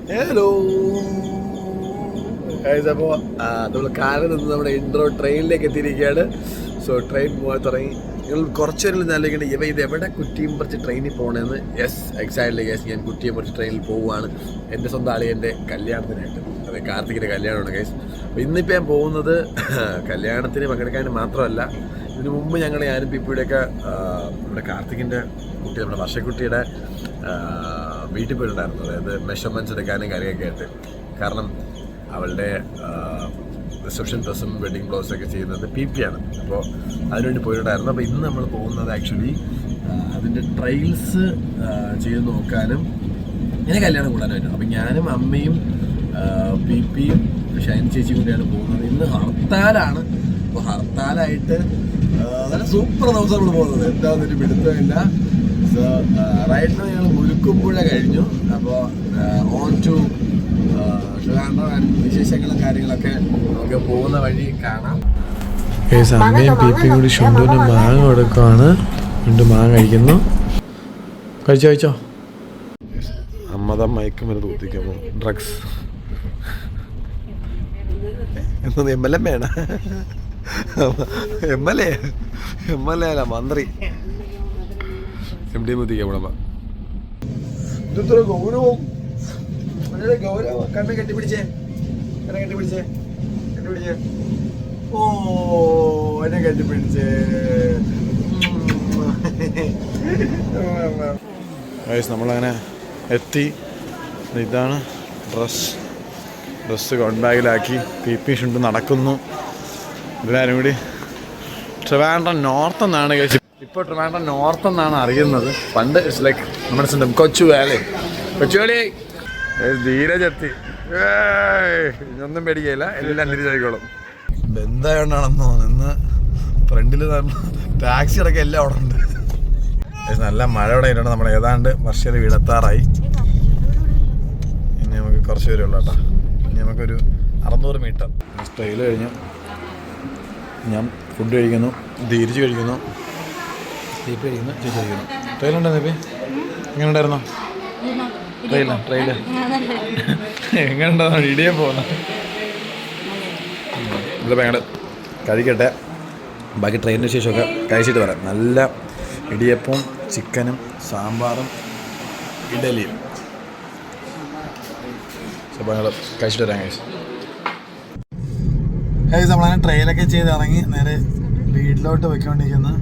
Hello അപ്പോൾ നമ്മൾ കാറിൽ നിന്ന് നമ്മുടെ ഇൻട്രോ ട്രെയിനിലേക്ക് എത്തിയിരിക്കുകയാണ്. സോ ട്രെയിൻ പോകാൻ തുടങ്ങി. നിങ്ങൾ കുറച്ചൊരു നിലയ്ക്കുണ്ട് ഇവ ഇത് എവിടെ കുറ്റിയും പറിച്ച് ട്രെയിനിൽ പോകണമെന്ന്. യെസ്, എക്സാക്ട്ലി യെസ്, ഞാൻ കുറ്റിയും പറിച്ച് ട്രെയിനിൽ പോവുകയാണ്. എൻ്റെ സ്വന്തം അളിയൻ്റെ കല്യാണത്തിനായിട്ട്. അതെ, കാർത്തികിൻ്റെ കല്യാണമാണ് ഗൈസ്. അപ്പോൾ ഇന്നിപ്പോൾ ഞാൻ പോകുന്നത് കല്യാണത്തിന് പങ്കെടുക്കാൻ മാത്രമല്ല, ഇതിനു മുമ്പ് ഞാനും പിപ്പിയുടെയൊക്കെ നമ്മുടെ കാർത്തികിൻ്റെ കുട്ടി, നമ്മുടെ വർഷക്കുട്ടിയുടെ വീട്ടിൽ പോയിട്ടുണ്ടായിരുന്നു. അതായത് മെഷർമെൻറ്റ്സ് എടുക്കാനും കാര്യമൊക്കെ ആയിട്ട്. കാരണം അവളുടെ റിസപ്ഷൻ ഡ്രസ്സും വെഡിങ് ബ്ലൗസൊക്കെ ചെയ്യുന്നത് പി ആണ്. അപ്പോൾ അതിനുവേണ്ടി പോയിട്ടുണ്ടായിരുന്നു. അപ്പോൾ ഇന്ന് നമ്മൾ പോകുന്നത് ആക്ച്വലി അതിൻ്റെ ട്രയൽസ് ചെയ്ത് നോക്കാനും ഇങ്ങനെ കല്യാണം കൂടാനായിട്ടും. അപ്പോൾ ഞാനും അമ്മയും പിയും ഷൈൻ ചേച്ചിയും കൂടിയാണ് പോകുന്നത്. ഇന്ന് ഹർത്താലാണ്. അപ്പോൾ ഹർത്താലായിട്ട് നല്ല സൂപ്പർ ദിവസം നമ്മൾ പോകുന്നത്. എന്താണെന്നൊരു പിടുത്തമില്ല. സോ റൈറ്റ് നൗ ഞങ്ങൾ മുഴുക്കുമ്പുഴ കഴിഞ്ഞു. അപ്പോൾ ഓൺ ടു വിശേഷങ്ങളും കാര്യങ്ങളൊക്കെ നമുക്ക് പോകുന്ന വഴി കാണാം. അമ്മയും പീപ്പിയും കൂടി ഷുണ്ടുവിന് മാങ്ങ കൊടുക്കുവാണ്. ഷുണ്ടു മാങ്ങ കഴിക്കുന്നു. കഴിച്ചോ. അമ്മത മയക്കുമരുന്ന് കുത്തിക്കുന്നു. ഡ്രഗ്സ് എന്നത് MLA വേണം. MLA അല്ല, മന്ത്രി. MD മുത്തിക്കാം ഇവിടെ. ഇത്ര ഗൗരവം ഗൗരവം. കണ്ണ് കെട്ടിപ്പിടിച്ചേ. ഓ, എന്നെ കെട്ടിപ്പിടിച്ചേ. നമ്മളങ്ങനെ എത്തി. ഇതാണ് ഡ്രസ്സ് ഗൗൺ ബാഗിലാക്കി പി ഷുണ്ട് നടക്കുന്നു. എല്ലാവരും കൂടി ട്രിവാൻഡ്രം നോർത്ത് എന്നാണ് കഴിച്ചത്. ഇപ്പോൾ ട്രിവാൻഡ്രം നോർത്ത് എന്നാണ് അറിയുന്നത്. പണ്ട് ഇറ്റ്സ് ലൈക്ക് നമ്മുടെ സ്വന്തം കൊച്ചുവേലി. ധീരജ് എത്തി. ഇതൊന്നും പേടിക്കയില്ല, എല്ലാം തിരിച്ചറിക്കോളും. ബന്ധായോണ്ടാണെന്നോ ഇന്ന് ഫ്രണ്ടിൽ ടാക്സി അടക്കം എല്ലാം അവിടെ ഉണ്ട്. നല്ല മഴ ഇവിടെ ആയിട്ടുണ്ട്. നമ്മൾ ഏതാണ്ട് വർഷയിൽ വീടെത്താറായി. ഇനി നമുക്ക് കുറച്ച് പേരേ ഉള്ളൂ കേട്ടോ. ഇനി നമുക്കൊരു 600 മീറ്റർ. സ്റ്റൈൽ കഴിഞ്ഞു. ഞാൻ ഫുഡ് കഴിക്കുന്നു, ധീരജ് കഴിക്കുന്നു, ദീപ് കഴിക്കുന്നു, ചേച്ചി കഴിക്കുന്നു. ട്രെയിലുണ്ടോ ദീപി? എങ്ങനെ ഉണ്ടായിരുന്നോ ട്രെയില് എങ്ങനെ ഉണ്ടായിരുന്നു? വീഡിയോ പോകുന്നു. ഇതിപ്പോൾ ഞങ്ങൾ കഴിക്കട്ടെ. ബാക്കി ട്രെയിനിന് ശേഷമൊക്കെ കഴിച്ചിട്ട് വരാം. നല്ല ഇടിയപ്പവും ചിക്കനും സാമ്പാറും ഇഡലിയും. അപ്പോൾ ഞങ്ങൾ കഴിച്ചിട്ട് വരാം. കഴിച്ച് നമ്മളങ്ങനെ ട്രെയിലൊക്കെ ചെയ്ത് ഇറങ്ങി നേരെ വീട്ടിലോട്ട് വെക്കൊണ്ടിരിക്കുന്നു.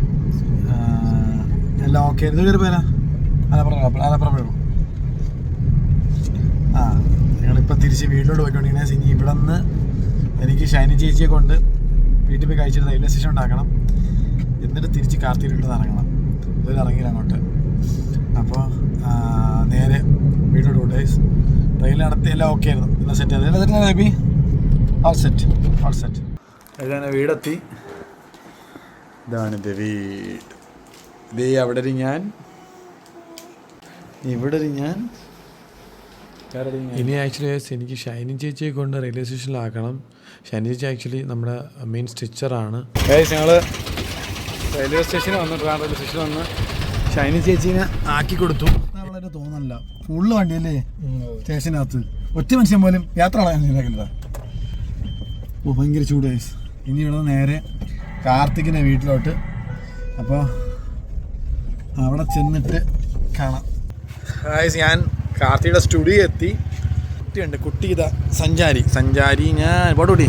എല്ലാം ഓക്കെ. ഇത് പേരാ ആലപ്പുറം. ഞങ്ങളിപ്പോൾ തിരിച്ച് വീട്ടിലോട്ട് പോയിക്കൊണ്ടിരിക്കുന്നത്. ഇനി ഇവിടെ നിന്ന് എനിക്ക് ഷൈനി ചേച്ചിയെ കൊണ്ട് വീട്ടിൽ പോയി കഴിച്ചിട്ട് റെയിൽവേ സ്റ്റേഷൻ ഉണ്ടാക്കണം. എന്നിട്ട് തിരിച്ച് കാർത്തികയിൽ ഇറങ്ങണം. ഇതിൽ ഇറങ്ങിയില്ല അങ്ങോട്ട്. അപ്പോൾ നേരെ വീട്ടിലോട്ട് പോട്ടെ. ട്രെയിനിൽ നടത്തി എല്ലാം ഓക്കെ ആയിരുന്നു. എല്ലാം സെറ്റ് ആയിരുന്നു. എല്ലാം സെറ്റ് ബേബി. All set. ഇതാണ് വീടെത്തി. ഇതാണ് എൻ്റെ വീട്. ഇതേ അവിടെ ഒരു ഞാൻ, ഇവിടെ ഒരു ഞാൻ. ഇനി ആക്ച്വലി എനിക്ക് ഷൈനി ചേച്ചിയെ കൊണ്ട് റെയിൽവേ സ്റ്റേഷനിലാക്കണം. ഷൈനി ചേച്ചി ആക്ച്വലി നമ്മുടെ മെയിൻ സ്റ്റിച്ചറാണ്. ഞങ്ങൾ റെയിൽവേ സ്റ്റേഷനിൽ വന്നു. റെയിൽവേ സ്റ്റേഷനിൽ വന്ന് ഷൈനി ചേച്ചീനെ ആക്കി കൊടുത്തു. വളരെ തോന്നല്ല, ഫുള്ള് വണ്ടിയല്ലേ സ്റ്റേഷനകത്ത്. ഒറ്റ മനുഷ്യൻ പോലും യാത്ര കളയാനില്ല. ഓ, ഭയങ്കര ചൂട്. ഇനി ഇവിടെ നേരെ കാർത്തികിൻ്റെ വീട്ടിലോട്ട്. അപ്പോൾ അവിടെ ചെന്നിട്ട് കാണാം. ഞാൻ കാർത്തിയുടെ സ്റ്റുഡിയോ എത്തി. കുട്ടിയുണ്ട്. കുട്ടി ഇതാ സഞ്ചാരി. ഞാൻ പോട്ടുകൂടി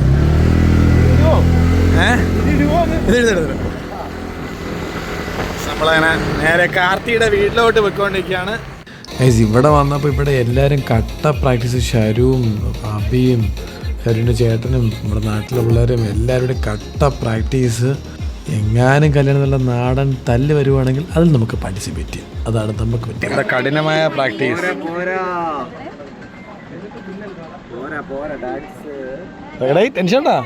നമ്മളങ്ങനെ നേരെ കാർത്തിയുടെ വീട്ടിലോട്ട് പോയിക്കൊണ്ടിരിക്കുകയാണ്. ഇവിടെ വന്നപ്പോൾ ഇവിടെ എല്ലാവരും കട്ട പ്രാക്ടീസ്. ഷരുവും അബിയും ഷരുവിൻ്റെ ചേട്ടനും നമ്മുടെ നാട്ടിലെ പിള്ളേരും എല്ലാവരും കട്ട പ്രാക്ടീസ്. എങ്ങാനും കല്യാണത്തിലുള്ള നാടൻ തല്ല് വരുവാണെങ്കിൽ അതിൽ നമുക്ക് പാർട്ടിസിപ്പേറ്റ് ചെയ്യാം. അതാണ് നമുക്ക് പറ്റിയത്. കഠിനമായ പ്രാക്ടീസ്. ടെൻഷൻ ഉണ്ടാ?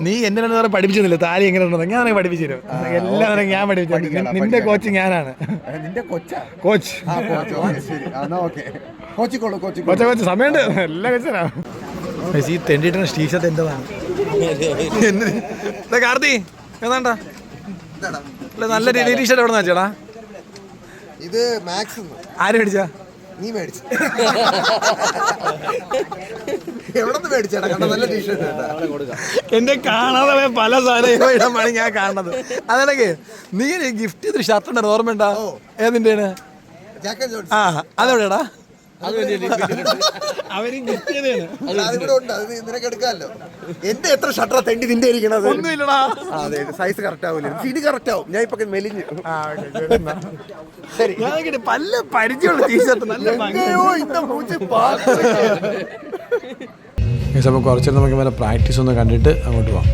നീ എന്നെ പഠിപ്പിച്ചില്ല താലി എങ്ങനെ ഉണ്ടോ? ഞാൻ പഠിപ്പിച്ചു തരും. എല്ലാം ഞാൻ പഠിപ്പിച്ചു. നിന്റെ കോച്ച് ഞാനാണ്. കോച്ച് സമയമുണ്ട്. എല്ലാം കോച്ചാണ്. ഈ തെണ്ടിട്ട് ടീഷർട്ട് എന്റേതാണ്. കാർത്തി ഏതാണ്ടാ നല്ല ടീഷർട്ട് എവിടെ നിന്ന് വെച്ചാടാ? ഇത് മാക്സ്. ആര് മേടിച്ചാ? നീ മേടിച്ചു എവിടെ നിന്ന് മേടിച്ചേട്ടാ? കണ്ട നല്ല ടീഷർട്ട് എന്റെ കാണാതെ പല സാധനമാണ് ഞാൻ കാണുന്നത്. അതിനൊക്കെ നീ ഗിഫ്റ്റ് ചെയ്തൊരു ഷർട്ട് ഉണ്ടായിരുന്നു, ഓർമ്മയുണ്ടോ? ഏതിന്റെയാണ്? ആ അതെവിടെയാടാ? അവര് ഗിഫ്റ്റ് ചെയ്തതാണ്. നിനക്ക് എടുക്കാമല്ലോ. എന്റെ എത്ര ഷർട്ടാ തെണ്ടി നിന്റെ ഇരിക്കണത്? ഒന്നുമില്ലടാ. അതെ, സൈസ് കറക്റ്റ് ആവില്ല. ഇത് കറക്റ്റ് ആവും. ഞാൻ ഇപ്പൊ മെലിഞ്ഞു. ശരി, പല പരിചയമുള്ള ടീഷർട്ട് നല്ല അപ്പോൾ കുറച്ച് നമുക്ക് വല്ല പ്രാക്ടീസ് ഒന്ന് കണ്ടിട്ട് അങ്ങോട്ട് പോവാം.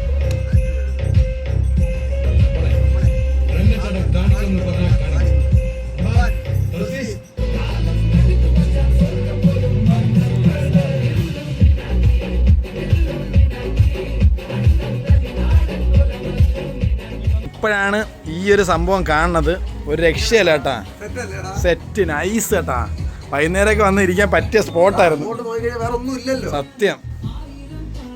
ഇപ്പോഴാണ് ഈ ഒരു സംഭവം കാണുന്നത്. ഒരു രക്ഷയല്ല കേട്ടാ, സെറ്റ് നൈസ് കേട്ടാ. വൈകുന്നേരമൊക്കെ വന്ന് ഇരിക്കാൻ പറ്റിയ സ്പോട്ടായിരുന്നു സത്യം.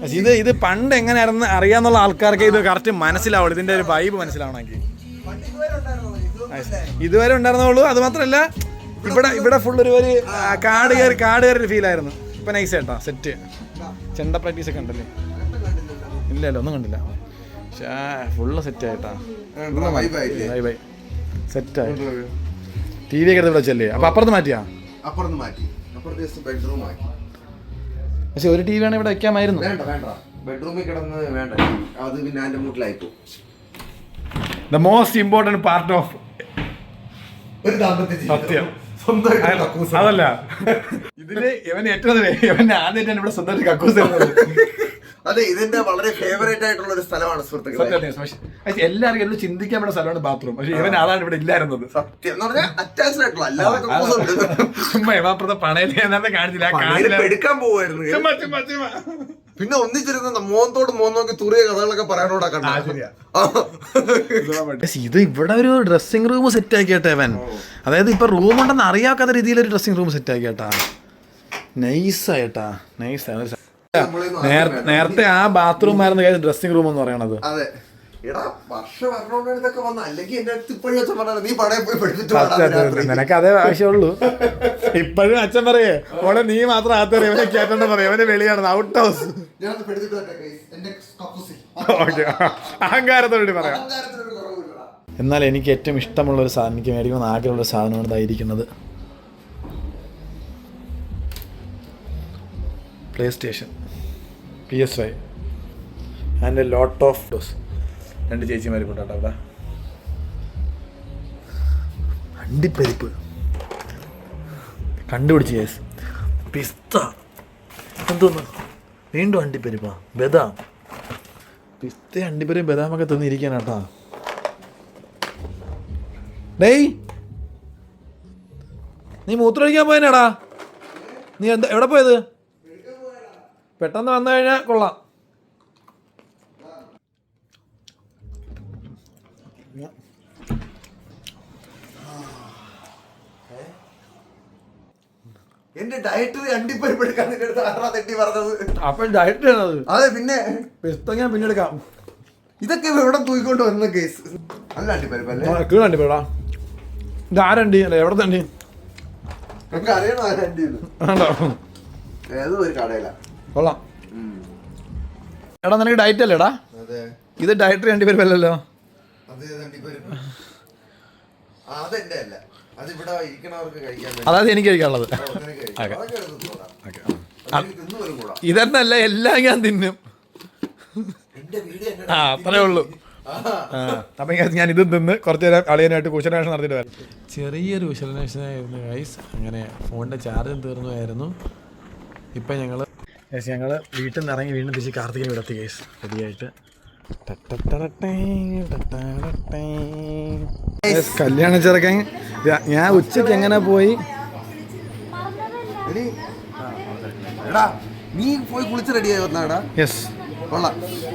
പക്ഷെ ഇത് പണ്ട് എങ്ങനെയായിരുന്നു അറിയാന്നുള്ള ആൾക്കാർക്ക് ഇത് കറക്റ്റ് മനസ്സിലാവുള്ളൂ, ഇതിന്റെ ഒരു വൈബ് മനസ്സിലാവണമെങ്കിൽ. ഇതുവരെ ഉണ്ടായിരുന്നുള്ളൂ. അത് മാത്രമല്ല ഇവിടെ ഫുൾ ഒരു കാട് കയറി ഫീൽ ആയിരുന്നു. ഇപ്പൊ നൈസ് കേട്ടാ, സെറ്റ്. ചെണ്ട പ്രാക്ടീസ് ഒക്കെ ഉണ്ടല്ലേ? ഇല്ലല്ലോ, ഒന്നും കണ്ടില്ല. പക്ഷേ ഫുള്ള് സെറ്റ് ആയിട്ടാ, സെറ്റായി. ടി വി ഒക്കെ എടുത്ത് വിളിച്ചല്ലേ? അപ്പൊ അപ്പുറത്ത് മാറ്റി. പക്ഷെ ഒരു ടി വി ആണ് ഇവിടെ വെക്കാമായിരുന്നു. ബെഡ്റൂമിൽ കിടന്ന് വേണ്ട, അത് പിന്നെ അതിന്റെ മൂട്ടിലായിപ്പോ. The most important part of സത്യം. അതല്ല, ഇതില് ഇവൻ ഏറ്റവും ആദ്യമായിട്ടാണ് ഇവിടെ സ്വന്തമായിട്ട് കക്കൂസ്. അതെ, ഇതിന്റെ വളരെ ഫേവറേറ്റ് ആയിട്ടുള്ള ഒരു സ്ഥലമാണ് സുഹൃത്തുക്കളെ. എല്ലാവർക്കും എല്ലാം ചിന്തിക്കാൻ പറ്റുന്ന സ്ഥലമാണ് ബാത്റൂം. പക്ഷെ ഇവൻ അതാണ് ഇവിടെ ഇല്ലായിരുന്നത്. സത്യം എന്ന് പറഞ്ഞാൽ അറ്റാച്ച്ഡ് ആയിട്ടുള്ള, അല്ലാതെ പണയത്തെ കാണിച്ചില്ല, എടുക്കാൻ പോവായിരുന്നു. പിന്നെ ഒന്നിച്ചിരുന്ന മോന്തോട് മോന്നോക്കി തുറിയ കഥകളൊക്കെ പറയാനോടാ കണ്ട. ഇത് ഇവിടെ ഒരു ഡ്രസ്സിംഗ് റൂം സെറ്റ് ആക്കിയാട്ടെ അവൻ. അതായത് ഇപ്പൊ റൂം ഉണ്ടെന്ന് അറിയാക്കാത്ത രീതിയിൽ ഒരു ഡ്രസ്സിംഗ് റൂം സെറ്റ് ആക്കിയാട്ടാ. നൈസായിട്ടാ, നൈസ്. നേരത്തെ ആ ബാത്റൂം ആയിരുന്നു ഡ്രസ്സിംഗ് റൂം എന്ന് പറയണത്. അതെ, നിനക്ക് അതേ ആവശ്യമുള്ളൂ. ഇപ്പോഴും അച്ഛൻ പറയേ ഓളെ നീ മാത്രം അകത്ത് ഇവനെ കേട്ടെന്ന് പറയും. അവന് വെളിയാണ്, ഔട്ട് ഹൗസ്. അഹങ്കാരത്തോട് പറയാം. എന്നാൽ എനിക്ക് ഏറ്റവും ഇഷ്ടമുള്ള ഒരു സാധനം, എനിക്ക് മേടിക്കുന്ന ആഗ്രഹമുള്ള സാധനമാണ് ഇതായിരിക്കുന്നത്. PlayStation, PS5 and a lot of dose. 2 ചേച്ചിമാർ കൊണ്ടാട്ടോ അവിടെ. അണ്ടിപ്പരിപ്പ് കണ്ടുപിടിച്ച് കേസ്. പിസ്ത എന്തോന്ന്, വീണ്ടും അണ്ടിപ്പരിപ്പാ. ബദാം, പിസ്ത അണ്ടിപ്പരിപ്പ് ബദാമൊക്കെ തിന്നിരിക്കാനാട്ടാ. ഡേയ്, നീ മൂത്രമൊഴിക്കാൻ പോയനാടാ? നീ എന്താ എവിടെ പോയത്? പെട്ടെന്ന് വന്നു കഴിഞ്ഞാൽ കൊള്ളാം. എന്റെ ഡയറ്ററി അണ്ടിപ്പരിപ്പ് എടുക്കാൻ തെറ്റി പറഞ്ഞത്. അപ്പൊ ഡയറ്റ് ആണത്. അതെ, പിന്നെ പിസ്ത ഞാൻ പിന്നെടുക്കാം. ഇതൊക്കെ എവിടെ തൂക്കിക്കൊണ്ട് വരുന്ന കേസ്. നല്ല അണ്ടിപ്പരിപ്പ് അല്ലേ? അണ്ടിപ്പരിപ്പാ. ഇത് ആരണ്ടി അല്ലേ? എവിടെ തണ്ടി? നമുക്ക് അറിയണോ ആരണ്ടി? ഏതോ ഒരു കടയില. കൊള്ളാം. എടാ നിനക്ക് ഡയറ്റ് അല്ലേടാ? ഇത് ഡയറ്ററി അണ്ടിപ്പരിപ്പല്ലല്ലോ. അതായത് എനിക്ക് കഴിക്കാനുള്ളത്. ഇതെന്നല്ല, എല്ലാം ഞാൻ തിന്നും. അത്രേ ഉള്ളൂ. അപ്പം ഞാൻ ഇത് തിന്ന് കുറച്ച് നേരം അളിയനായിട്ട് കുശലനേഷൻ നടത്തിയിട്ട് വരാം. ചെറിയൊരു കുശലനേഷനായിരുന്നു ഗൈസ്. അങ്ങനെ ഫോണിൻ്റെ ചാർജും തീർന്നുമായിരുന്നു. ഇപ്പം ഞങ്ങൾ വീട്ടിൽ നിന്ന് ഇറങ്ങി വീണ്ടും തിരിച്ച് കാർത്തികനെ വിടത്തി ഗൈസ് റെഡിയായിട്ട്. കല്യാണം ചെറുക്കൻ. ഞാൻ ഉച്ചയ്ക്ക് എങ്ങനെ പോയി? നീ പോയി കുളിച്ച് റെഡിയായി വന്നാടാ? യെസ്. കൊള്ളാം.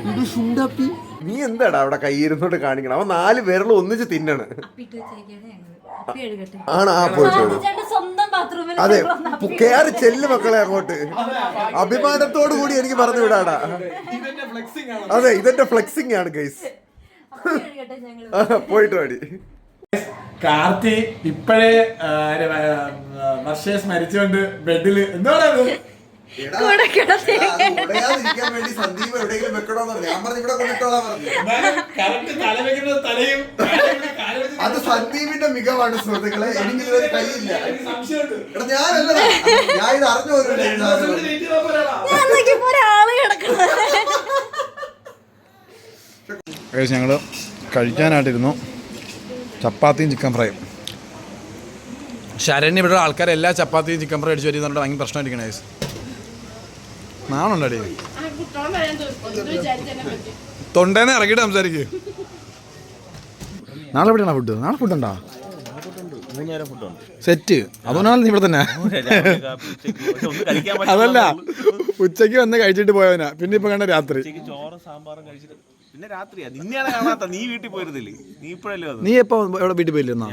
ഇത് സുണ്ടപ്പി. നീ എന്താടാ അവിടെ കൈയിരുന്നോട്ട് കാണിക്കണം? അവൻ 4 പേരിൽ ഒന്നിച്ച് തിന്നണ്. ആണ്. ആ പോയിട്ട് അതെ, കേറി ചെല്ല് മക്കളെ അങ്ങോട്ട്. അഭിമാനത്തോടു കൂടി എനിക്ക് പറഞ്ഞു വിടാടാ. അതെ, ഇതെന്റെ ഫ്ലെക്സിംഗ് ആണ് ഗൈസ്. പോയിട്ട് പാടി. കാർത്തി ഇപ്പോഴേ വർഷേസ് മരിച്ചുകൊണ്ട് ബെഡില് എന്താണ് വേണ്ടി സന്ദീപ് എവിടെയെങ്കിലും വെക്കണോന്ന് പറഞ്ഞു. ഞാൻ പറഞ്ഞു ഇവിടെ കൊണ്ടിട്ടോളാൻ പറഞ്ഞു. അത് സന്ദീപിന്റെ മികവാണ് സുഹൃത്തുക്കളെ. എനിക്ക് ഇതൊരു കൈയില്ല. എടാ ഞാനല്ലതാ, ഞാൻ ഇത് അറിഞ്ഞു ഞങ്ങള് കഴിക്കാനായിട്ടിരുന്നു ചപ്പാത്തിയും ചിക്കൻ ഫ്രൈയും. ശരണ്യ ഇവിടെ ആൾക്കാർ എല്ലാ ചപ്പാത്തിയും ചിക്കൻ ഫ്രൈ അടിച്ചു വരുന്നുണ്ട്. ഭയങ്കര പ്രശ്നമായിരിക്കണേ. നാണുണ്ടടി തൊണ്ടേനെ ഇറങ്ങിയിട്ട് സംസാരിക്ക്. നാളെ എവിടെയാണോ ഫുഡ്? നാളെ ഫുഡുണ്ടോ? സെറ്റ്. അതുകൊണ്ടാണ് നീ ഇവിടെ തന്നെ. അതല്ല, ഉച്ചയ്ക്ക് വന്ന് കഴിച്ചിട്ട് പോയവനാ. പിന്നെ ഇപ്പൊ കണ്ട രാത്രി പിന്നെ രാത്രിയാ. നിന്നെയാണ് കാണാത്ത. നീ വീട്ടിൽ പോയിരുന്നില്ലേ? നീ ഇപ്പോഴല്ലേ? നീ എപ്പോ എവിടെ വീട്ടിൽ പോയില്ലെന്നാ?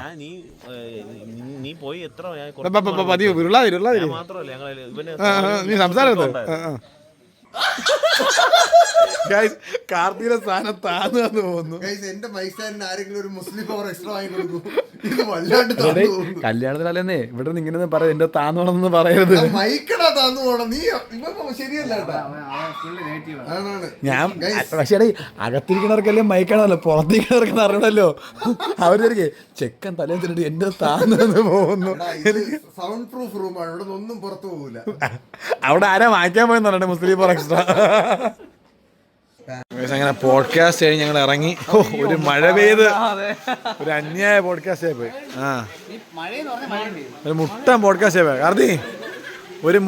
നീ പോയി എത്ര മാത്രമല്ല നീ സംസാരത്ത് കാർത്തിയുടെ സ്ഥാനം താന്നു പോകുന്നു. എന്റെ പൈസ ആരെങ്കിലും ഒരു മുസ്ലിം പവർ എക്സ്ട്രാ വാങ്ങി കൊടുക്കും. ഇത് വല്ലാണ്ട് കല്യാണത്തിലല്ലേ ഇവിടെ നിന്ന് ഇങ്ങനെ പറയാം. എന്റെ താന്നോണെന്ന് പറയരുത്. മൈക്കടാ താന്നു പോണം. നീ ശരിയല്ല. ഞാൻ പക്ഷേ അകത്തിരിക്കണവർക്കല്ലേ മൈക്കണല്ലോ, പുറത്തിരിക്കണവർക്ക് അറിയണല്ലോ. അവർക്ക് ചെക്കൻ തലയിൽ തിന്നിട്ട് എന്റെ താന്നു പോകുന്നു. സൗണ്ട് പ്രൂഫ് റൂമാണ്. ഇവിടെ ഒന്നും പുറത്തു പോകില്ല. അവിടെ ആരാ വാങ്ങിക്കാൻ പോയെന്ന് പറയണേ മുസ്ലിം പവർ എക്സ്ട്രാ. അങ്ങനെ പോഡ്കാസ്റ്റ് കഴിഞ്ഞ് ഞങ്ങൾ ഇറങ്ങി. ഒരു മഴ പെയ്ത് ഒരു അന്യായ പോഡ്കാസ്റ്റ് ആയി പോയി. ഒരു മുട്ടം പോഡ്കാസ്റ്റ് ആയി പോയി. കാർത്തി ഒരു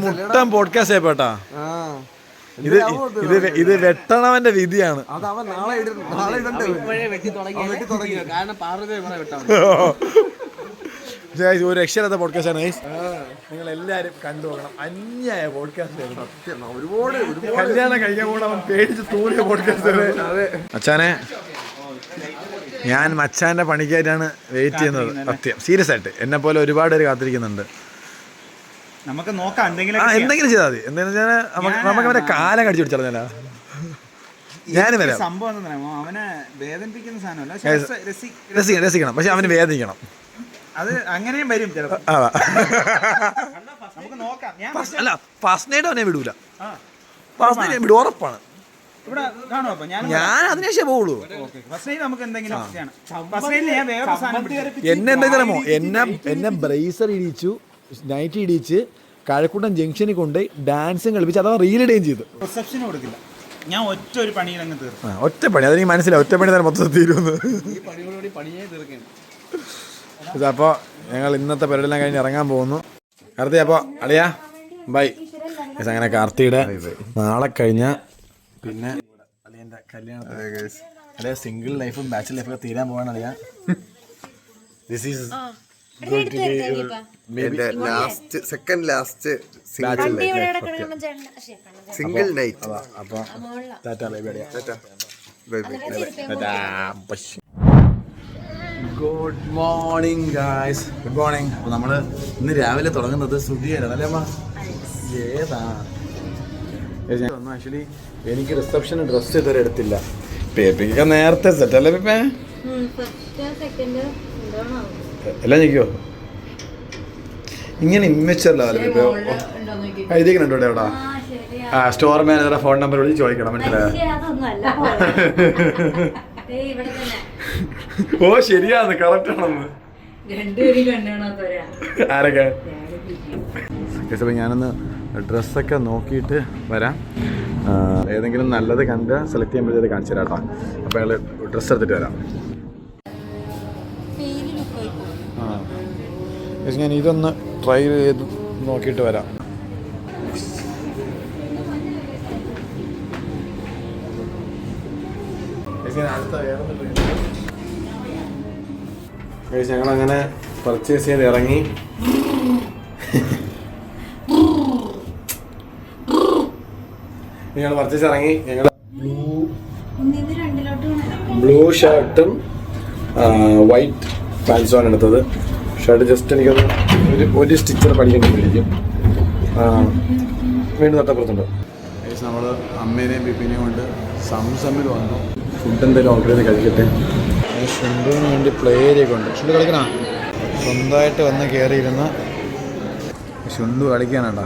മുട്ടം പോഡ്കാസ്റ്റ് ആയി പോട്ടാ. ഇത് വെട്ടണവന്റെ വിധിയാണ്. ഒരു രക്ഷയില്ലാത്ത പോഡ്കാസ്റ്റ് ആണ്. നിങ്ങൾ എല്ലാരും കണ്ടുപോകണം. അന്യായ പോഡ്കാസ്റ്റ് ആയിരുന്നു. ഒരുപാട് കല്യാണം കഴിക്കാൻ കൂടെ അവൻ പേടിച്ച് തൂറിയ പോഡ്കാസ്റ്റ്. മച്ചാനെ, ഞാൻ മച്ചാന്റെ പണിക്കായിട്ടാണ് വെയിറ്റ് ചെയ്യുന്നത്. സത്യം, സീരിയസ് ആയിട്ട്. എന്നെ പോലെ ഒരുപാട് പേര് കാത്തിരിക്കുന്നുണ്ട്. നമുക്ക് നോക്കാം, എന്തെങ്കിലും ചെയ്താൽ മതി. എന്തെങ്കിലും നമുക്ക് അവന്റെ കാലം കടിച്ചു പിടിച്ചാൽ ഞാൻ വരാം. സംഭവം അവനെ വേദനിപ്പിക്കുന്ന സാധനമല്ല, രസിക്കണം. പക്ഷെ അവന് വേദനിക്കണം. അത് അങ്ങനെയും വരും ചിലപ്പോൾ. നമുക്ക് നോക്കാം. അല്ല, ഫസ്റ്റ് നൈറ്റ് അവനെ വിടൂല. ഫസ്റ്റ് നൈറ്റ് വിടും, ഉറപ്പാണ്. ഇവിടെ കാണുമോ? ഞാൻ അതിനേശേ പോവുള്ളൂ. നമുക്ക് എന്തെങ്കിലും എന്നെ എന്താ തരമോ, എന്നെ ബ്രേസർ ഇടിച്ചു, നൈറ്റ് ഇടിച്ച് കഴക്കൂട്ടം ജംഗ്ഷനിൽ കൊണ്ട് ഡാൻസും കളിപ്പിച്ച് അഥവാ റീലിടുകയും ചെയ്തു. റിസപ്ഷൻ കൊടുക്കില്ല. ഞാൻ ഒറ്റ ഒരു പണിയിൽ അങ്ങ് തീർന്നു. ഒറ്റ പണി, അതെനിക്ക് മനസ്സിലായി. ഒറ്റ പണി തന്നെ മൊത്തത്തിൽ തീരുമെന്ന്. അപ്പോൾ ഞങ്ങൾ ഇന്നത്തെ പരിപാടിയെല്ലാം കഴിഞ്ഞ് ഇറങ്ങാൻ പോകുന്നു. കാർത്തി, അപ്പോൾ അളിയാ ബൈ. അങ്ങനെ കാർത്തിയുടെ നാളെ കഴിഞ്ഞ പിന്നെ അളിയൻ്റെ കല്യാണത്തിന് അല്ലെ സിംഗിൾ ലൈഫും ബാച്ചിലർ ലൈഫൊക്കെ തീരാൻ പോവാണ് അളിയാ. This is second last single night. അപ്പോൾ tata bye bye. Good morning guys. Good morning. അപ്പോൾ നമ്മൾ ഇന്ന് രാവിലെ തുടങ്ങുന്നത് സുധിയാണ് അല്ലേ അമ്മ? ഏതാ ആക്ച്വലി എനിക്ക് റിസപ്ഷൻ ഡ്രസ്സ് ഇതുവരെ എടുത്തില്ല. പേപ്പിക്കൊക്കെ നേരത്തെ സെറ്റ് അല്ലേ പേപ്പേ? എല്ലാം നിൽക്കുമോ? ഇങ്ങനെ ഇമ്മച്ചല്ലോ പേപ്പോ എഴുതിക്കുന്നുണ്ടോ അവിടെ? സ്റ്റോർ മാനേജറുടെ ഫോൺ നമ്പർ വിളിച്ച് ചോദിക്കണം. മനസ്സിലായോ? ഓ ശരിയാന്ന്, കറക്റ്റ് ആണെന്ന്. ആരൊക്കെ? ഞാനൊന്ന് ഡ്രസ്സൊക്കെ നോക്കിയിട്ട് വരാം. ഏതെങ്കിലും നല്ലത് കണ്ട് സെലക്ട് ചെയ്യുമ്പോഴത്തേക്ക് കാണിച്ചു തരാം കേട്ടോ. അപ്പോൾ ഞങ്ങൾ ഡ്രസ്സ് എടുത്തിട്ട് വരാം. ഞാൻ ഇതൊന്ന് ട്രൈ ചെയ്ത് നോക്കിയിട്ട് വരാം. ഞങ്ങളങ്ങനെ പർച്ചേസ് ചെയ്ത് ഇറങ്ങി. ഞങ്ങൾ ബ്ലൂ ഷർട്ടും വൈറ്റ് പാൻസുമാണ് എടുത്തത്. ഷർട്ട് ജസ്റ്റ് എനിക്കൊന്ന് ഒരു സ്റ്റിച്ചർ പഠിക്കേണ്ടിയിരിക്കും. വീണ്ടും തൊട്ടപ്പുറത്തുണ്ട്. നമ്മൾ അമ്മേനെയും പിപ്പിനെയും കൊണ്ട് സംസമിൽ വന്നു. ഫുഡ് എന്തായാലും ഓർഡർ ചെയ്ത് കഴിക്കട്ടെ. ഷുണ്ടുവിന് വേണ്ടി പ്ലേ ഏരിയ ഒക്കെ ഉണ്ട്. ഷുണ്ടു കളിക്കണ സ്വന്തമായിട്ട് വന്ന് കയറിയിരുന്ന ഷുണ്ടു കളിക്കാനാണ്ടാ.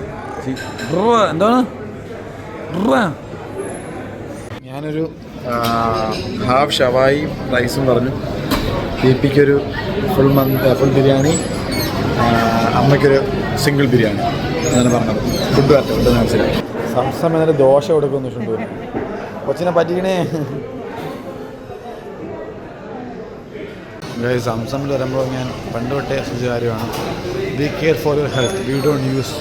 എന്താണ് ഞാനൊരു ഹാഫ് ഷവായി റൈസും പറഞ്ഞു. ദീപിക്കൊരു ഫുൾ ബിരിയാണി, അമ്മയ്ക്കൊരു സിംഗിൾ ബിരിയാണി എന്നാണ് പറഞ്ഞത്. ഫുഡ് ഫുഡ് മനസ്സിലായി. സംസം എന്നൊരു ദോശ കൊടുക്കുന്നു ഷുണ്ടുവിന്. കൊച്ചിനെ പറ്റിക്കണേ. സംസമിൽ വരുമ്പോൾ ഞാൻ പണ്ട് തൊട്ടേ ശ്രദ്ധിച്ച കാര്യമാണ്, B care for your health, we don't use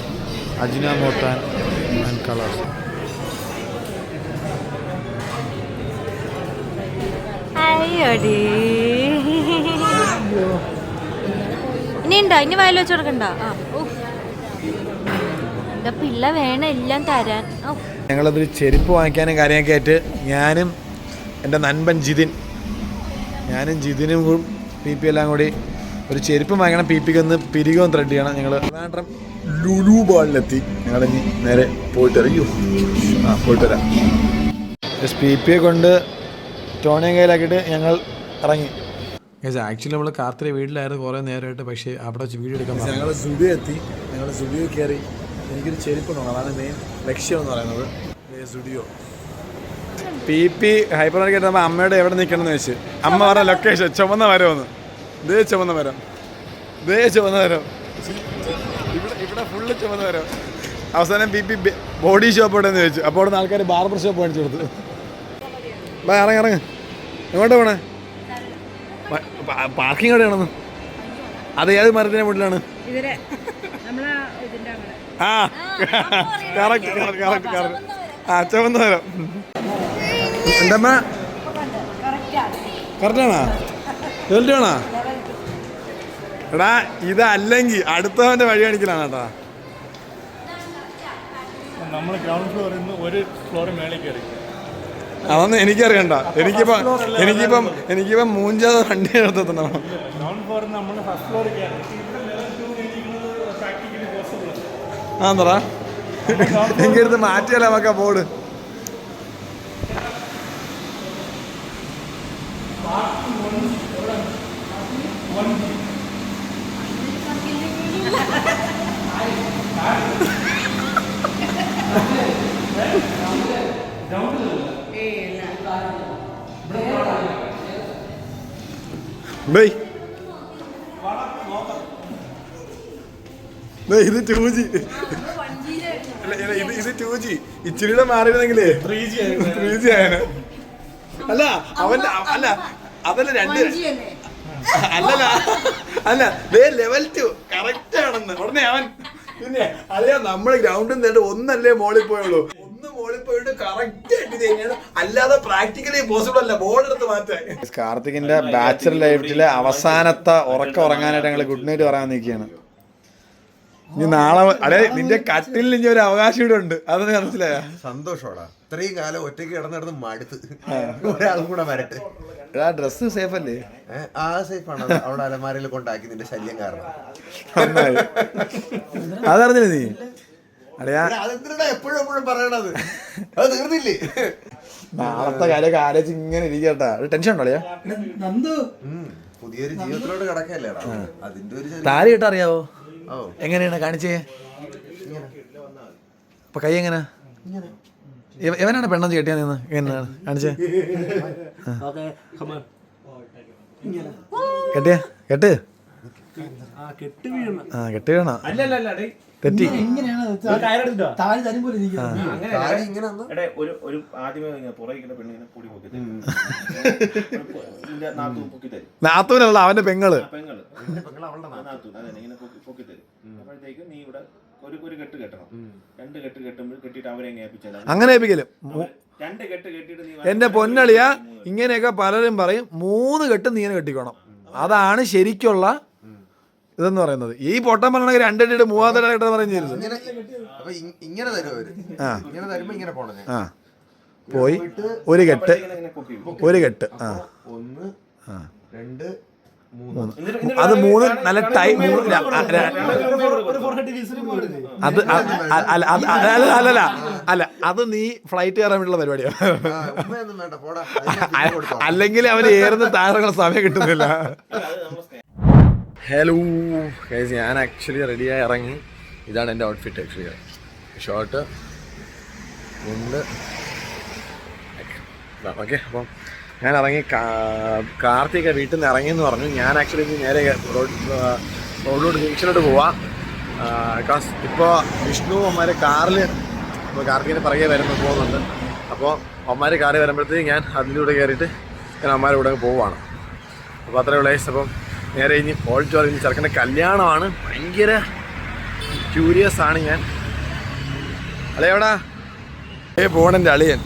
Ajinomoto and colours. ഇനി ഉണ്ടോ? ഇനി വയൽ വെച്ച് കൊടുക്കണ്ട. എന്റെ പിള്ള വേണം എല്ലാം തരാൻ. ഞങ്ങളതൊരു ചെരുപ്പ് വാങ്ങിക്കാനും കാര്യമൊക്കെ ആയിട്ട് ഞാനും എൻ്റെ നൻപൻ ജിതിനും പി പി എല്ലാം കൂടി ഒരു ചെരുപ്പ് വാങ്ങണം. പി പിക്ക് ഒന്ന് പിരികവും ത്രെഡ് ചെയ്യണം. ഞങ്ങൾ ട്രിവാൻഡ്രം ലുലു മാളിലെത്തി. ഞങ്ങളിനി നേരെ പോയിട്ട് പോയിട്ട് വരാം. പി പിയെ കൊണ്ട് ടോണിയും കയ്യിലാക്കിയിട്ട് ഞങ്ങൾ ഇറങ്ങി. ആക്ച്വലി നമ്മൾ കാർത്തിരി വീട്ടിലായിരുന്നു കുറേ നേരമായിട്ട്. പക്ഷേ അവിടെ വെച്ച് വീഡിയോ എടുക്കാൻ ഞങ്ങൾ സുബിയോ എത്തി. ഞങ്ങൾ സുബിയോ കയറി. എനിക്കൊരു ചെരുപ്പ് നോക്കണം, അതാണ് മെയിൻ ലക്ഷ്യം എന്ന് പറയുന്നത്. Studio P P hyper market ആകുമ്പോൾ അമ്മയോട് എവിടെ നിൽക്കണം എന്ന് വെച്ച് അമ്മ പറഞ്ഞ ലൊക്കേഷൻ ചുമന്ന മരമെന്ന്. ചുമന്ന മരം ഇവിടെ ഫുള്ള് ചുമന്ന മരം. അവസാനം പി പി ബോഡി ഷോപ്പ് എവിടെ എന്ന് ചോദിച്ചു. അപ്പോൾ അവിടെ നിന്ന് ആൾക്കാർ ബാർബർ ഷോപ്പ് കാണിച്ചു കൊടുത്തു. ഇറങ്ങ് എങ്ങോട്ടാ പോണേ? പാർക്കിംഗ് എവിടെയാണെന്ന്? അത് ഏത് മരത്തിൻ്റെ വീട്ടിലാണ്? കറക്റ്റ്. ചുവന്ന മരം. എന്തമ്മ കറക്റ്റാണോ? വേണോ? എടാ ഇതല്ലെങ്കിൽ അടുത്തവൻ്റെ വഴി കാണിക്കലാണ് കേട്ടാ. നമ്മൾ ഗ്രൗണ്ട് ഫ്ലോറിൽ നിന്ന് ഒരു ഫ്ലോർ മേളിൽ കയറി. അതൊന്നും എനിക്കറിയണ്ട. എനിക്കിപ്പം മൂഞ്ചാതെ വണ്ടി എടുത്തെത്തണം. ഗ്രൗണ്ട് ഫ്ലോറിൽ നമ്മൾ ഫസ്റ്റ് ഫ്ലോർ കയറി. ആന്തറാ എനിക്കെടുത്ത് മാറ്റിയാലോ നമുക്ക് ആ ബോർഡ്. ഇത് 2G. ഇത് 2G. ഇച്ചിരിയുടെ മാറിയിരുന്നെങ്കിലേ 3G ആയനെ. അല്ല അവന്റെ അതല്ല അല്ല ലെവൽ 2 കറക്റ്റ് ആണെന്ന് ഉടനെ അവൻ. പിന്നെ അല്ലയോ നമ്മള് ഗ്രൗണ്ടിൽ നിന്നിട്ട് ഒന്നല്ലേ മോളിൽ പോയുള്ളൂ. ഒന്ന് മോളിൽ പോയിട്ട് കറക്റ്റ് ആയിട്ട് കഴിഞ്ഞാൽ അല്ലാതെ പ്രാക്ടിക്കലി പോസിബിൾ അല്ല ബോർഡ് എടുത്ത് മാറ്റാൻ. കാർത്തികിന്റെ ബാച്ചലർ ലൈഫിലെ അവസാനത്തെ ഉറങ്ങാനായിട്ട് ഞങ്ങൾ ഗുഡ് നൈറ്റ് പറയാൻ നിൽക്കുകയാണ്. ഇനി നാളെ നിന്റെ കട്ടിൽ ഇനി ഒരു അവകാശം ഇവിടെ ഉണ്ട്. അതൊന്നും മനസ്സിലായ സന്തോഷോടാ. ഇത്രയും കാലം ഒറ്റയ്ക്ക് കിടന്നിടന്ന് മടുത്ത് ഒരാളും കൂടെ വരട്ടെ. ഡ്രസ് സേഫ് അല്ലേ? ആ സേഫ് ആണ്. അവിടെ അലമാരയിൽ കൊണ്ടാക്കി നിന്റെ ശല്യം കാരണം. അതറിഞ്ഞില്ലേ നീ? അതെന്തിനാ എപ്പോഴും പറയണത്? അത് തീർന്നില്ലേ? നാളത്തെ കാര്യമൊക്കെ ആലോചിച്ച് ഇങ്ങനെ ഇരിക്കട്ടാ. ടെൻഷൻ ഉണ്ടോ? പുതിയൊരു ജീവിതത്തിലോട്ട് കിടക്കല്ലേടാ. അതിന്റെ ഒരു താരി ഇട്ട് അറിയാവോ? എങ്ങനെയാണ് കാണിച്ചേ? അപ്പൊ കൈ എങ്ങനെ? എവനാണ് പെണ്ണെന്ന് കേട്ടിയാ നിന്ന് എങ്ങനെയാണ് കാണിച്ചേ? കെട്ടിയ കെട്ട് കെട്ട് വീണ തെറ്റി. നാത്തൂനല്ല അവന്റെ പെങ്ങള്. അങ്ങനെ ഏൽപ്പിക്കലും. എന്റെ പൊന്നളിയ ഇങ്ങനെയൊക്കെ പലരും പറയും 3 കെട്ട് നീ കെട്ടിക്കോണം. അതാണ് ശരിക്കുള്ള ഇതെന്ന് പറയുന്നത്. ഈ പൊട്ടൻ പറഞ്ഞ 2 കെട്ടിട്ട് 3 കെട്ട് പറയുന്നത് പോയി ഒരു കെട്ട് 1 2 3 അത് 3 നല്ല ടൈം അത് അല്ല അത് നീ ഫ്ലൈറ്റ് കയറാൻ വേണ്ടിയുള്ള പരിപാടിയാണ്. അല്ലെങ്കിൽ അവന് ഏറുന്ന താഴെ സമയം കിട്ടുന്നില്ല. ഹലോ ഗൈസ്, ഞാൻ ആക്ച്വലി റെഡിയായി ഇറങ്ങി. ഇതാണ് എൻ്റെ ഔട്ട്ഫിറ്റ് ആക്ച്വലി. ഷോർട്ട് മുണ്ട്. ഓക്കെ, അപ്പം ഞാൻ ഇറങ്ങി. കാർത്തിക വീട്ടിൽ നിന്ന് ഇറങ്ങിയെന്ന് പറഞ്ഞു. ഞാൻ ആക്ച്വലി നേരെ റോഡിലോട്ട് ജംഗ്ഷനിലോട്ട് പോവാം. ബിക്കോസ് ഇപ്പോൾ വിഷ്ണു അമ്മമാരെ കാറിൽ ഇപ്പോൾ കാർത്തികിൻ്റെ പിറകെ പോകുന്നുണ്ട്. അപ്പോൾ അമ്മമാർ കാറിൽ വരുമ്പോഴത്തേക്ക് ഞാൻ അതിലൂടെ കയറിയിട്ട് ഞാൻ അമ്മമാരുടെ കൂടെ പോവുകയാണ്. അപ്പോൾ അത്രയുള്ള ഗൈസ്. അപ്പം നേരെ ഇനി ഓഡിറ്റോറിയം ചെറുക്കൻ്റെ കല്യാണമാണ്. ഭയങ്കര ക്യൂരിയസ് ആണ് ഞാൻ. അളിയവിടാ പോണെൻ്റെ അളിയൻ.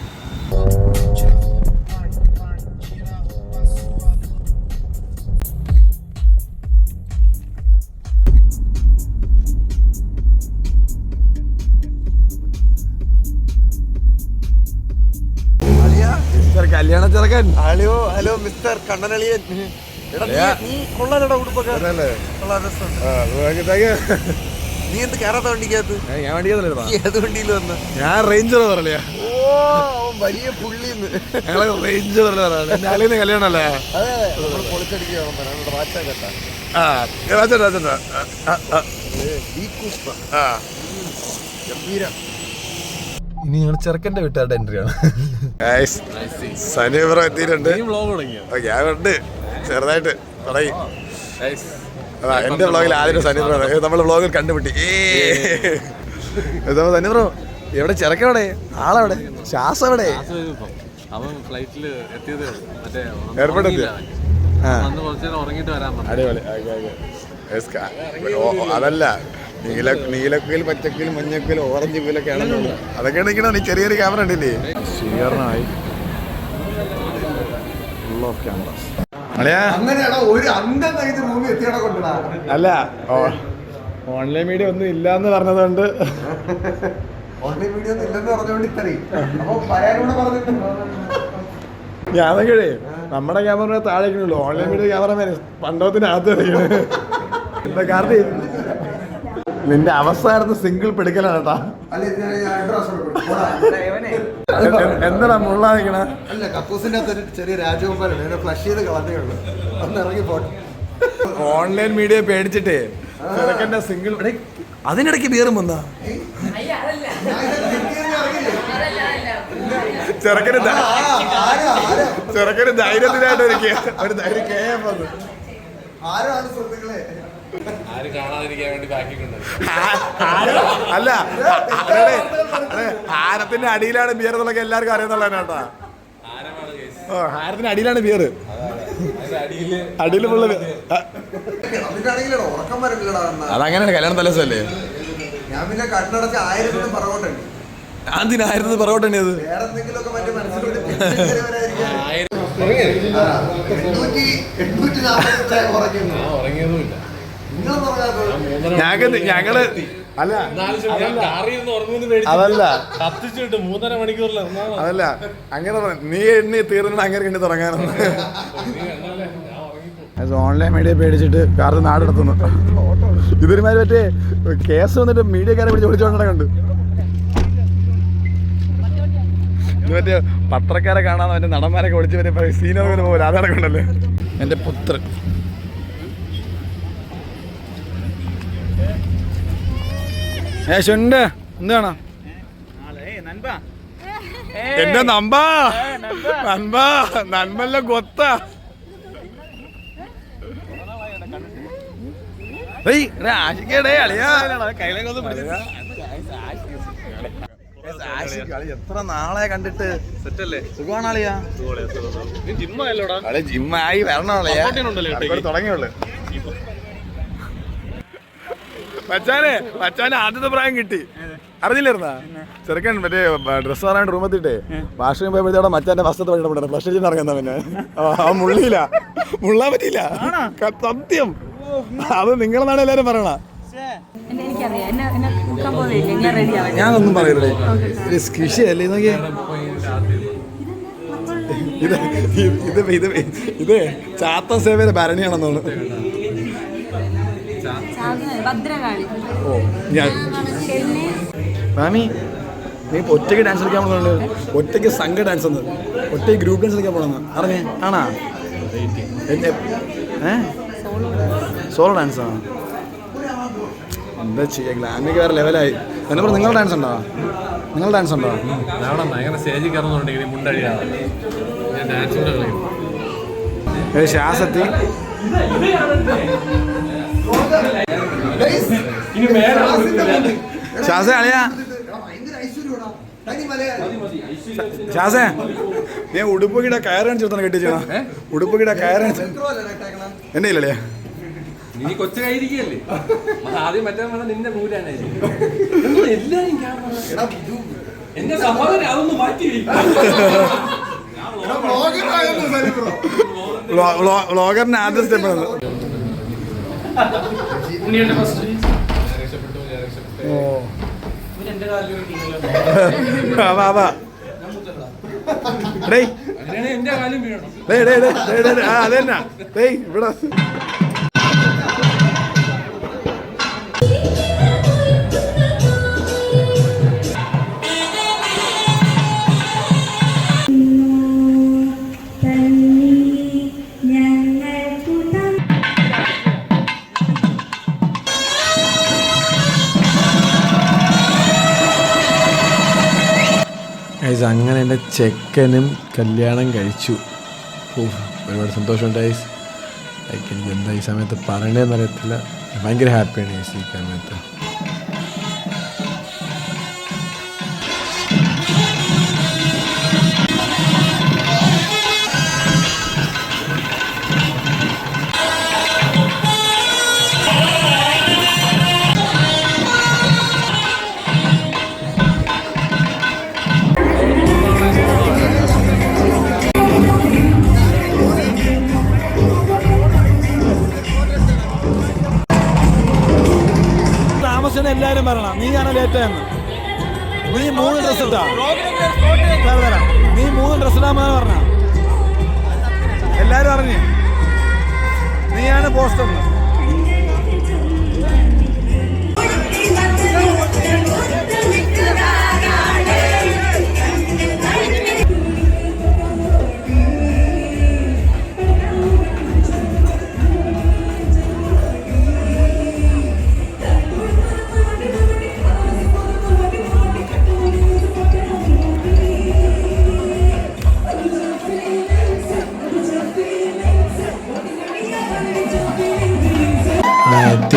കല്യാണ ചെറുക്കൻ. ഹലോ മിസ്റ്റർ കണ്ണനളിയൻ. നീ കൊള്ളാലടാ ഉടുപ്പൊക്കെ. നീ എന്ത് കയറാത്ത വണ്ടിക്കകത്ത്? ഞാൻ വണ്ടിക്കകത്തല്ലേ ഏത് വണ്ടിയിൽ വന്ന? ഞാൻ റേഞ്ചർ പറയലേ. ഓ വലിയ പുള്ളിന്ന്. ഞങ്ങള് റേഞ്ചർ എന്റെ അളിയന്റെ കല്യാണല്ലേ. അതെ നമ്മൾ പൊളിച്ചടിക്കുകയാണ്. കേട്ടാ ഇനി ഞങ്ങൾ ചെറുക്കന്റെ വീട്ടുകാരുടെ എൻട്രി ആണ്. സനീബ്രോ എത്തിയിട്ടുണ്ട്. ഞാൻ ഉണ്ട് ചെറുതായിട്ട് തുടങ്ങി. എന്റെ വ്ളോഗിൽ ആദ്യം സനീബ്രോ നമ്മള് വ്ളോഗിൽ കണ്ടുപിട്ടി. സനീബ്രോ എവിടെ? ചെറുക്കവിടെ? ആളെവിടെ? ശ്വാസം എവിടെ? എയർപോർട്ട് എത്തിയ അടിപൊളി. അതല്ല, നീലക്കുയിൽ പച്ചക്കുയിൽ മഞ്ഞക്കുയിൽ ഓറഞ്ച് കുയിലൊക്കെ ആണല്ലോ. അതൊക്കെ നിൽക്കണോ? നീ ചെറിയൊരു ക്യാമറ ഉണ്ടില്ലേ? സ്വീകരണമായി അല്ല, ഓൺലൈൻ മീഡിയ ഒന്നും ഇല്ലാന്ന് പറഞ്ഞതുകൊണ്ട്. ഓൺലൈൻ വീഡിയോ ഒന്നും ഇല്ലെന്ന് പറഞ്ഞുകൊണ്ട് ഇത്രയും ഞാനൊക്കെ നമ്മുടെ ക്യാമറ താഴെ ഉള്ളൂ. ഓൺലൈൻ വീഡിയോ ക്യാമറമാൻ പണ്ടോത്തിനകത്ത് എന്താ കാർത്തി? നിന്റെ അവസ്ഥയായിരുന്നു സിംഗിൾ പിടിക്കലാണ് കേട്ടാ. എന്താ മുള്ളാതിക്കണ? അല്ല, കക്കൂസിന്റെ അകത്ത് ചെറിയ രാജകുമാരൻ ഫ്ലഷ് ചെയ്ത് കളഞ്ഞേ ഉള്ളൂ. ഒന്ന് ഇറങ്ങി പോട്ടെ. ഓൺലൈൻ മീഡിയ പേടിച്ചിട്ടേ ചെറുക്കന്റെ സിംഗിൾ. അതിനിടയ്ക്ക് ബിയറും വന്നാ ചെറുക്കന് ധൈര്യത്തിനായിട്ട് ഒരു ധൈര്യം കേൾക്കാൻ വന്നു. ആരാണ് സുഹൃത്തുക്കളെ? അല്ല, ഹാരത്തിന്റെ അടിയിലാണ് ബിയർ എന്നുള്ളതൊക്കെ എല്ലാവർക്കും അറിയുന്നുള്ളതാണ് കേട്ടാ. ഹാരത്തിന്റെ അടിയിലാണ് ബിയർ. അടിയിൽ അതങ്ങനെയാണ്. കല്യാണം തലേസല്ലേ. ഞാൻ പിന്നെ കണ്ണടച്ച് 1000 പറവോട്ടുണ്ട്. അതിനായിരുന്നു പറവോട്ടണി. അത് വേറെ എന്തെങ്കിലുമൊക്കെ മറ്റേ മനസ്സിലൂടെ ഞങ്ങള് അല്ല അതല്ല കത്തിച്ചിട്ട് 3.5 മണിക്കൂറിൽ അതല്ല അങ്ങനെ നീ എണ്ണി തീർന്നിട്ട് അങ്ങനെ എണ്ണി തുടങ്ങാനൊന്നും. ഓൺലൈൻ മീഡിയ പേടിച്ചിട്ട് കാറ് നാടെടുത്തുന്നു. ഇതൊരുമാതിരി മറ്റേ കേസ് വന്നിട്ട് മീഡിയക്കാരെ പിടിച്ച് വിളിച്ചോണ്ട് കണ്ടു. ഇത് മറ്റേ പത്രക്കാരെ കാണാൻ മറ്റേ നടന്മാരൊക്കെ വിളിച്ച് മറ്റേ സീനോങ്ങനെ പോലെ അതൊക്കെ ഉണ്ടല്ലേ. എൻ്റെ പുത്രൻ ഷുണ്ട് എന്താണ് എന്റെ നമ്പാ നന്മല്ല ഗൊത്ത. ആശിക്കടേ അളിയാ എത്ര നാളെ കണ്ടിട്ട്. സെറ്റല്ലേ? സുഖമാണ് അളിയാ. ജിമ്മായി വരണോളിയാ. തുടങ്ങിയുള്ളു മച്ചാനെ ആദ്യത്തെ പ്രായം കിട്ടി. അറിഞ്ഞില്ലായിരുന്നാ? ചെറുക്കൻ മറ്റേ ഡ്രസ്സ് പറയാണ്ട് റൂമെത്തിട്ടേ വാഷ്റൂം പോയപ്പോഴത്തെ മച്ചാന്റെ വസ്ത്രത്തെ വഴിയുടെ ഫ്ലഷ് അടിച്ചിട്ട് ഇറങ്ങുന്ന. പിന്നെ മുള്ളിയില്ല, മുള്ളാൻ പറ്റിയില്ല. സത്യം. അത് നിങ്ങളെന്നാണ് എല്ലാരും പറയണ. ഞാനൊന്നും പറയല്ലേ. കൃഷിയല്ലേ നോക്കിയേ. ഇത് ചാത്ത സേവയുടെ ഭരണിയാണെന്ന് തോന്നുന്നു. ഭദ്രകാളി. ഓ ഞാൻ മാമി നീ ഒറ്റയ്ക്ക് ഡാൻസ് കളിക്കാൻ പോകുന്നുണ്ട്. ഒറ്റയ്ക്ക് സംഘ ഡാൻസ് ഒന്ന്, ഒറ്റയ്ക്ക് ഗ്രൂപ്പ് ഡാൻസ് കളിക്കാൻ പോകണമെന്ന് അറിഞ്ഞേ ആണാ? സോളോ ഡാൻസ് ആണോ? എന്താ ചെയ്യാ, ഗ്ലാമിക്ക് വേറെ ലെവലായി. എന്നെ പറഞ്ഞു നിങ്ങൾ ഡാൻസ് ഉണ്ടോ? നിങ്ങൾ ഡാൻസ് ഉണ്ടോ? അങ്ങനെ സ്റ്റേജിൽ കയറുന്നുണ്ടെങ്കിൽ മുണ്ടഴിയാതെ ഞാൻ ഡാൻസ് കൂടെ കളിക്കും. ശ്വാസത്തി ശ്വാസ കളിയാ ശ്വാസേ നീ ഉടുപ്പുകിട കയറ് കാണിച്ചു കെട്ടിച്ചോ. ഉടുപ്പുകിട കയറ് എന്നെ ഇല്ലല്ലേ? നീ കൊച്ചു കയറിയിരിക്കല്ലേ, ആദ്യം മറ്റേ നിന്റെ നൂലാണ് എല്ലാരും എന്റെ സഹോദരൻ അതൊന്ന് മാറ്റി. വ്ളോഗറിന്റെ ആദ്യ സ്റ്റെപ്പാണ്. അതാ എന്റെ കാലും വീഴണം. അതന്നെ ഇവിടെ അങ്ങനെ എൻ്റെ ചെക്കനും കല്യാണം കഴിച്ചു. ഒരുപാട് സന്തോഷമുണ്ട് ഗൈസ്. ലൈക്ക് എനിക്ക് എന്താ ഈ സമയത്ത് പറയണേന്ന് അറിയത്തില്ല. ഭയങ്കര ഹാപ്പിയാണ് ഗൈസ് ഈ സമയത്ത്. എല്ലാവരും പറയണം നീയാണ് ലേറ്റായെന്ന്. നീ 3 ഡ്രസ് ഇട്ടാ, നീ 3 ഡ്രസ് ഇടാമെന്ന് പറഞ്ഞ എല്ലാരും അറിഞ്ഞ് നീയാണ് പോസ്റ്റർ.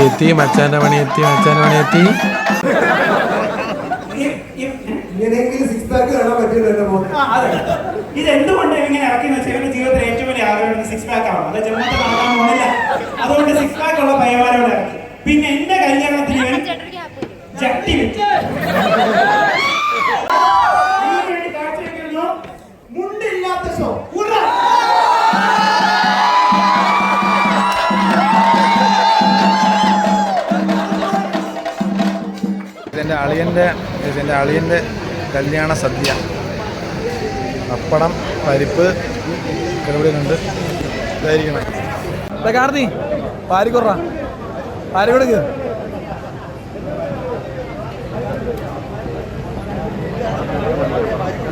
എത്തി മച്ചാന്റെ പണി എത്തി. ഇതെന്തുകൊണ്ട് ഇങ്ങനെ ഇറക്കി വെച്ചാൽ ഇവരുടെ ജീവിതത്തിൽ ഏറ്റവും വലിയ ആഗ്രഹം 6 പാക്ക് ആണ്. അത് ജന്മത്തെ കാണാൻ പോണില്ല, അതുകൊണ്ട് 6 പാക്ക് ഉള്ള പയ്യന്മാരോട് ഇറക്കി. പിന്നെ എന്റെ കല്യാണത്തിന് ജട്ടി വെച്ചു മുണ്ടില്ലാത്ത ഷോ. എൻ്റെ അളിയൻ്റെ കല്യാണ സദ്യ. പപ്പടം, പരിപ്പ്, കിടപിടിയുണ്ട്. ഇതായിരിക്കണം. കാർത്തി പാരിക്കൊറ പാരിക്കൊടുക്ക്.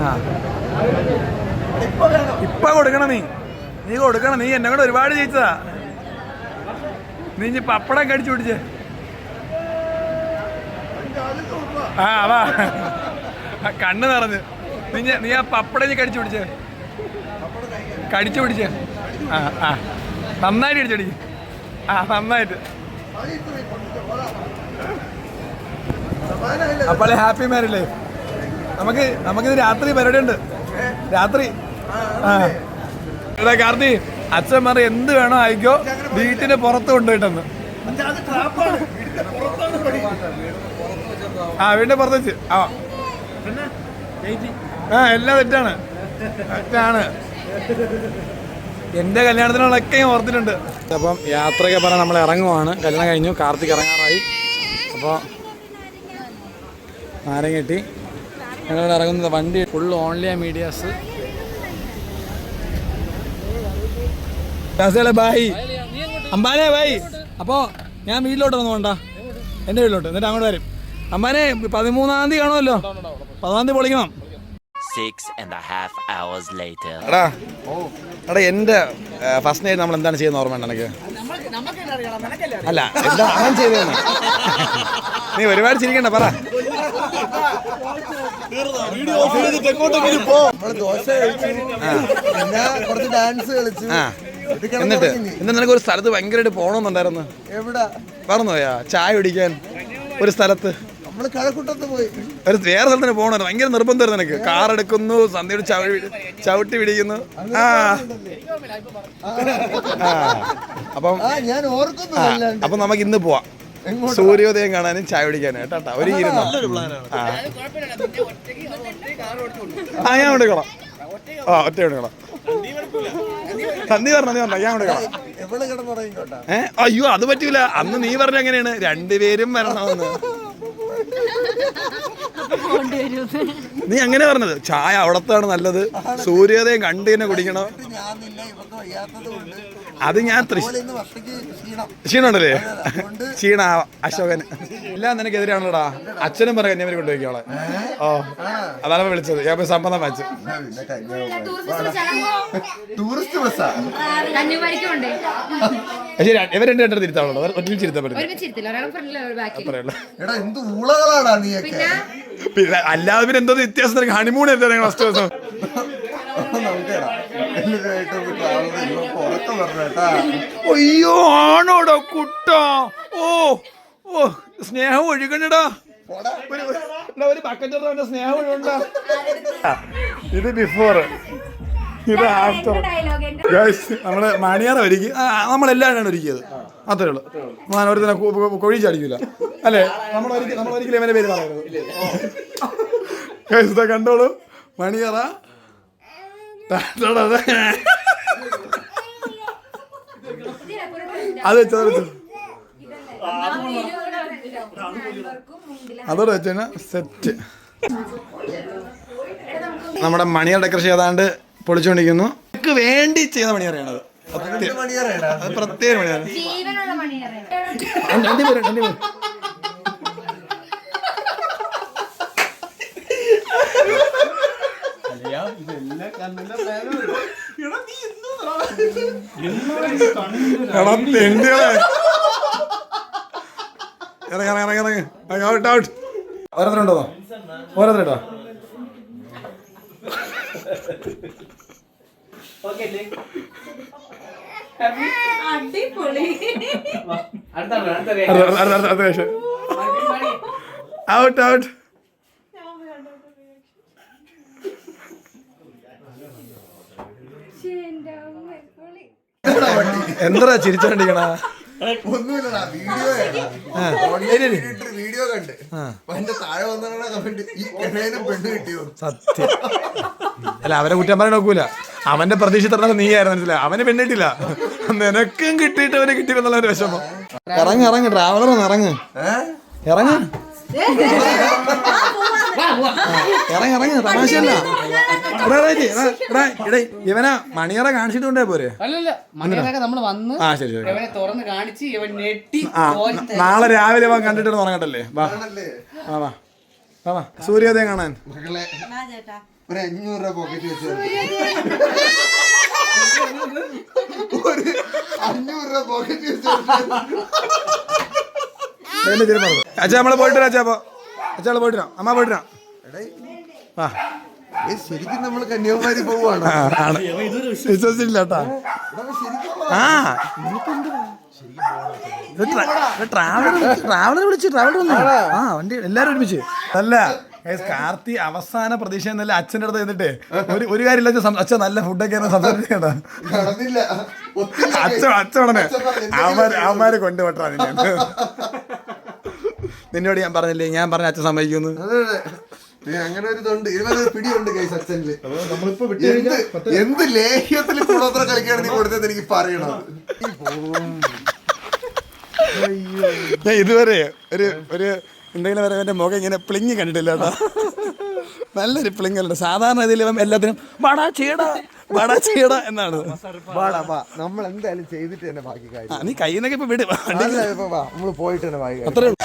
ആ ഇപ്പൊ കൊടുക്കണം. നീ കൊടുക്കണം. നീ എന്നെ കൂടെ ഒരുപാട് ജയിച്ചതാ. നീ ഇനി പപ്പടം കടിച്ചു പിടിച്ചേ. ആ അതാ കണ്ണ് നിറഞ്ഞ്. നീ ആ പപ്പടം കടിച്ചു പിടിച്ചേ. ആ നന്നായിട്ട് അടിച്ചടിക്ക്. നന്നായിട്ട്. അപ്പോൾ ഹാപ്പി മാരീഡ് ലൈഫ്. നമുക്കിത് രാത്രി പരിപാടി ഉണ്ട്. രാത്രി ഇവിടെ കാർത്തി അച്ഛൻ പറ എന്ത് വേണോ ആയിക്കോ, വീട്ടിന് പുറത്ത് കൊണ്ടുപോയിട്ടെന്ന്. വീടിന്റെ പുറത്ത് വെച്ച്. എല്ലാം തെറ്റാണ്. എൻ്റെ കല്യാണത്തിനുള്ളൊക്കെ ഞാൻ ഓർത്തിട്ടുണ്ട്. അപ്പം യാത്രയൊക്കെ പറഞ്ഞാൽ നമ്മൾ ഇറങ്ങുവാണ്. കല്യാണം കഴിഞ്ഞു, കാർത്തിക് ഇറങ്ങാറായി. അപ്പോൾ നാരങ്ങെട്ടി ഞങ്ങളിവിടെ ഇറങ്ങുന്നത്. വണ്ടി ഫുൾ ഓൺലി മീഡിയാസ്. ബായ് അമ്പാനെ ബായ്. അപ്പോൾ ഞാൻ വീട്ടിലോട്ട് വേണ്ട എൻ്റെ വീട്ടിലോട്ട് എന്നിട്ട് അങ്ങോട്ട് വരും. അമ്മാനെ 13-ാം തീയതി കാണുമല്ലോ, 10-ാം തീയതി പൊളിക്കണം. 6.5 hours later. എടാ എൻ്റെ ഫസ്റ്റ് നൈറ്റ് നമ്മൾ എന്താണ് ചെയ്യുന്നത് ഓർമ്മ ഉണ്ടോ എനിക്ക്? അല്ല എന്താ അവൻ ചെയ്തതെന്ന് നീ ഒരുപാട് ചിരിക്കണ്ട പറ. ദോശ കഴിച്ചു, പിന്നെ കുറച്ച് ഡാൻസ് കളിച്ചു. എന്നിട്ട് നിനക്ക് ഒരു സ്ഥലത്ത് ഭയങ്കരമായിട്ട് പോകണമെന്നുണ്ടായിരുന്നു. എവിടെ പറഞ്ഞു പോയാ ചായ കുടിക്കാൻ ഒരു സ്ഥലത്ത്? നമ്മള് കഴക്കൂട്ടത്ത് പോയി. ഒരു വേറെ സ്ഥലത്തിന് പോകണമായിരുന്നു, ഭയങ്കര നിർബന്ധമായിരുന്നു എനിക്ക്. കാർ എടുക്കുന്നു, സന്ധ്യയോട് ചവിട്ടി പിടിക്കുന്നു. അപ്പം ഞാൻ ഓർക്കുന്നു. അപ്പം നമുക്ക് ഇന്ന് പോവാം സൂര്യോദയം കാണാനും ചായ കുടിക്കാനും കേട്ടാ. ഒരു ഇരുന്നോ? ഞാൻ കൊടുക്കണം. ഒറ്റ കൊടുക്കണം. സന്ധി പറഞ്ഞ ഞാൻ കൊടുക്കണം. അയ്യോ അത് പറ്റൂല. അന്ന് നീ പറഞ്ഞ എങ്ങനെയാണ് രണ്ടുപേരും വരണമെന്ന്. നീ അങ്ങനെ പറഞ്ഞത് ചായ അവിടത്താണ് നല്ലത്, സൂര്യോദയം കണ്ടു തന്നെ കുടിക്കണം. അത് ഞാൻ ക്ഷീണുണ്ടല്ലേ? ക്ഷീണ അശോകൻ എല്ലാം നിനക്കെതിരാണല്ലോടാ. അച്ഛനും പറ കന്യാകുമാരി കൊണ്ടുപോയിക്കോളെ. ഓ അതാണ് വിളിച്ചത്. ഞാൻ പോയി സമ്മതം വെച്ചു. ടൂറിസ്റ്റ് ബസ്സാ. ഇവർ രണ്ടു തിരുത്താണല്ലോ, ഒറ്റ തിരുത്താൻ പറ്റില്ല. എടാ എന്ത് ഊളകളാടാ നീയൊക്കെ. പിന്നെ അല്ലാതെ പിന്നെ എന്തോ വ്യത്യാസം. ഹണിമൂൺ എന്താ ഫസ്റ്റ് ദിവസം? അയ്യോ ആണോടോ കുട്ടാ. ഓ ഓ സ്നേഹം ഒഴുകണടാ. ഒരു ബക്കറ്റ് സ്നേഹം ഒഴുകണ്ട. ഇത് ബിഫോർ, ഇത് ആഫ്റ്റർ. നമ്മള് മണിയാറ ഒരുക്കി, നമ്മളെല്ലാവരും ഒരുക്കിയത്. അത്രേ ഉള്ളൂ. ഞാൻ ഒരു തന്നെ കൊഴി ചാടിക്കില്ല അല്ലേ? നമ്മളൊരിക്കലും ഇവന്റെ പേര് പറയരുത്. കണ്ടോളൂ മണിയറ. അത് വെച്ചോ, അതോടെ വെച്ചാൽ സെറ്റ്. നമ്മുടെ മണിയറ ഡെക്കറേഷൻ ഏതാണ്ട് പൊളിച്ചുകൊണ്ടിരിക്കുന്നു. എനിക്ക് വേണ്ടി ചെയ്ത മണിയറയാണത്. അത് പ്രത്യേക മണിയാണ്. ഓരോരുത്തരുണ്ടോ? ഓരോരുത്തരുണ്ടോ? Out out. എന്താ ചിരിച്ചോണ്ടിരിക്കണ? ഒന്നുമില്ലടാ, വീഡിയോ കണ്ട് എന്റെ താഴെ വന്ന കമന്റ് ഈ പെണ്ണേനും പെണ്ണ് കിട്ടിയോ. സത്യം. അല്ല അവരെ കുറ്റം പറയാൻ നോക്കൂല. അവന്റെ പ്രതീക്ഷ തരണത് നീ ആയിരുന്നു. മനസ്സിലായി? അവന് പെണ്ണിട്ടില്ല, നിനക്കും കിട്ടിയിട്ട് അവന് കിട്ടിയെന്നുള്ള ഒരു വിഷമം. ഇറങ്ങ് ട്രാവലർ ഒന്ന് ഇറങ്ങ്. തമാശയല്ല. ഇവനാ മണിയറ കാണിച്ചിട്ട് കൊണ്ടേ പോരെ? ആ ശരി ശരി. നാളെ രാവിലെ വാ, കണ്ടിട്ട് തുടങ്ങട്ടല്ലേ? വാ വാ വാ വാ സൂര്യോദയം കാണാൻ. ഒരു 500 രൂപ പോക്കറ്റ് വെച്ച്, ഒരു 500 രൂപ പോക്കറ്റ് വെച്ച്. അച്ഛാ നമ്മള് പോയിട്ട് വരാം. അച്ഛാ പോയിട്ട് വരാം. അമ്മ പോയിട്ട് വരാം. വാ. ശരിക്കും നമ്മള് കന്യാകുമാരി പോവാണ്. വിശ്വസിച്ചില്ല കേട്ടാ. ട്രാവലർ വന്നു. വണ്ടി എല്ലാരും ഒരുമിച്ച്. അല്ല കാർത്തി അവസാന പ്രതീക്ഷ എന്നല്ല അച്ഛൻ്റെ അടുത്ത് എന്നിട്ടേ ഒരു കാര്യമില്ല. അച്ഛൻ നല്ല ഫുഡൊക്കെ സംസാരിച്ചേട്ടാ. അച്ഛൻ ഉടനെ അവന്മാരെ കൊണ്ടുപോട്ടാ. നിന്നോട് ഞാൻ പറഞ്ഞില്ലേ, ഞാൻ പറഞ്ഞ അച്ഛൻ സമ്മതിക്കുന്നു. അങ്ങനെ ഒരു ഇതുണ്ട്, 20 പിടിയുണ്ട് കൈസ് അച്ഛനില്. എന്ത് ലേഹ്യത്തിൽ കൂടോത്ര കളിക്കാണ് നീ കൊടുത്തത് എനിക്ക് പറയണം. ഞാൻ ഇതുവരെ ഒരു എന്തെങ്കിലും വരെ എൻ്റെ മുഖം ഇങ്ങനെ പ്ലിങ്ങി കണ്ടിട്ടില്ല കേട്ടോ. നല്ലൊരു പ്ലിങ്ങലുണ്ട്. സാധാരണ ഇതിൽ എല്ലാത്തിനും വാടാ ചേടാ വാടാ ചെയ്യടാ എന്നാണ്. വാടാ വാ, നമ്മൾ എന്തായാലും ചെയ്തിട്ട് തന്നെ ബാക്കി കാര്യം. നീ കയ്യിൽ നിന്നൊക്കെ ഇപ്പൊ വിട്. നമ്മള് പോയിട്ട് തന്നെ ബാക്കി കാര്യം. അത്രേ ഉള്ളൂ.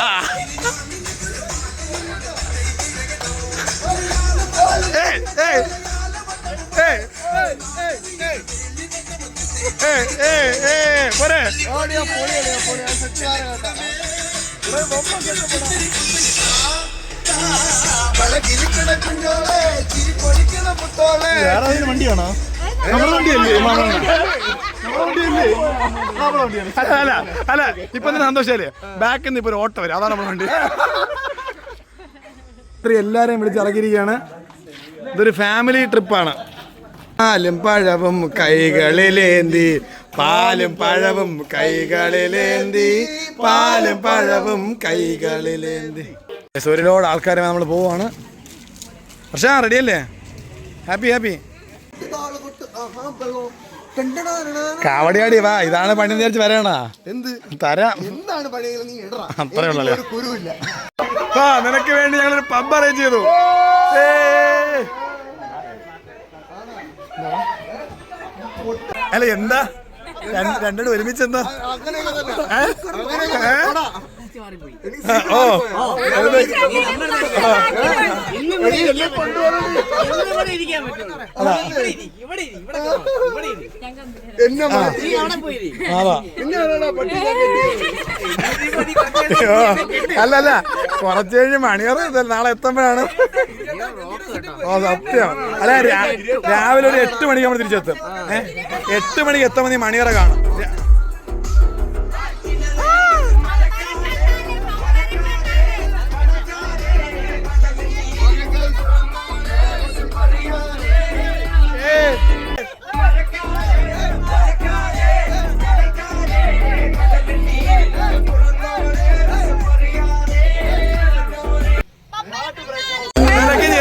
വണ്ടിയാണോ? അല്ല അല്ല, ഇപ്പൊ സന്തോഷല്ലേ, ബാക്കിൽ നിന്ന് ഇപ്പൊ ഒരു ഓട്ടോ വരും, അതാണ് നമ്മുടെ വണ്ടി. എല്ലാരെയും വിളിച്ചിറങ്ങിയിരിക്കുകയാണ്. ഇതൊരു ഫാമിലി ട്രിപ്പാണ്. പാലും പഴവും കൈകളിലേന്തി, പാലും പഴവും കൈകളിലേന്തി, പാലും പഴവും കൈകളിലേന്തി. ഒരുപാട് ആൾക്കാരെ നമ്മൾ പോവാണ്. പക്ഷേ റെഡിയല്ലേ? Happy happy. കാവടിയാടി വാ, ഇതാണ് പണി വിചാരിച്ച് വരണ. എന്ത് തരാം, എന്താണ് പണിയെങ്കിലും നീ ഇടറാ. അത്രേ ഉള്ളല്ലേ. കുരുവില്ല. ആ നിനക്ക് വേണ്ടി ഞങ്ങളൊരു പബ് അറേഞ്ച് ചെയ്തു. അല്ല എന്താ രണ്ടും ഒരുമിച്ച് എന്താ? ഓ അല്ല അല്ല, കുറച്ച് കഴിഞ്ഞ് മണിയറ് നാളെ എത്തുമ്പോഴാണ്. ഓ സത്യം. അല്ല രാവിലെ ഒരു 8 മണിക്ക് നമ്മൾ തിരിച്ചെത്തും. 8 മണിക്ക് എത്തുമ്പോൾ നീ മണിയറ കാണും.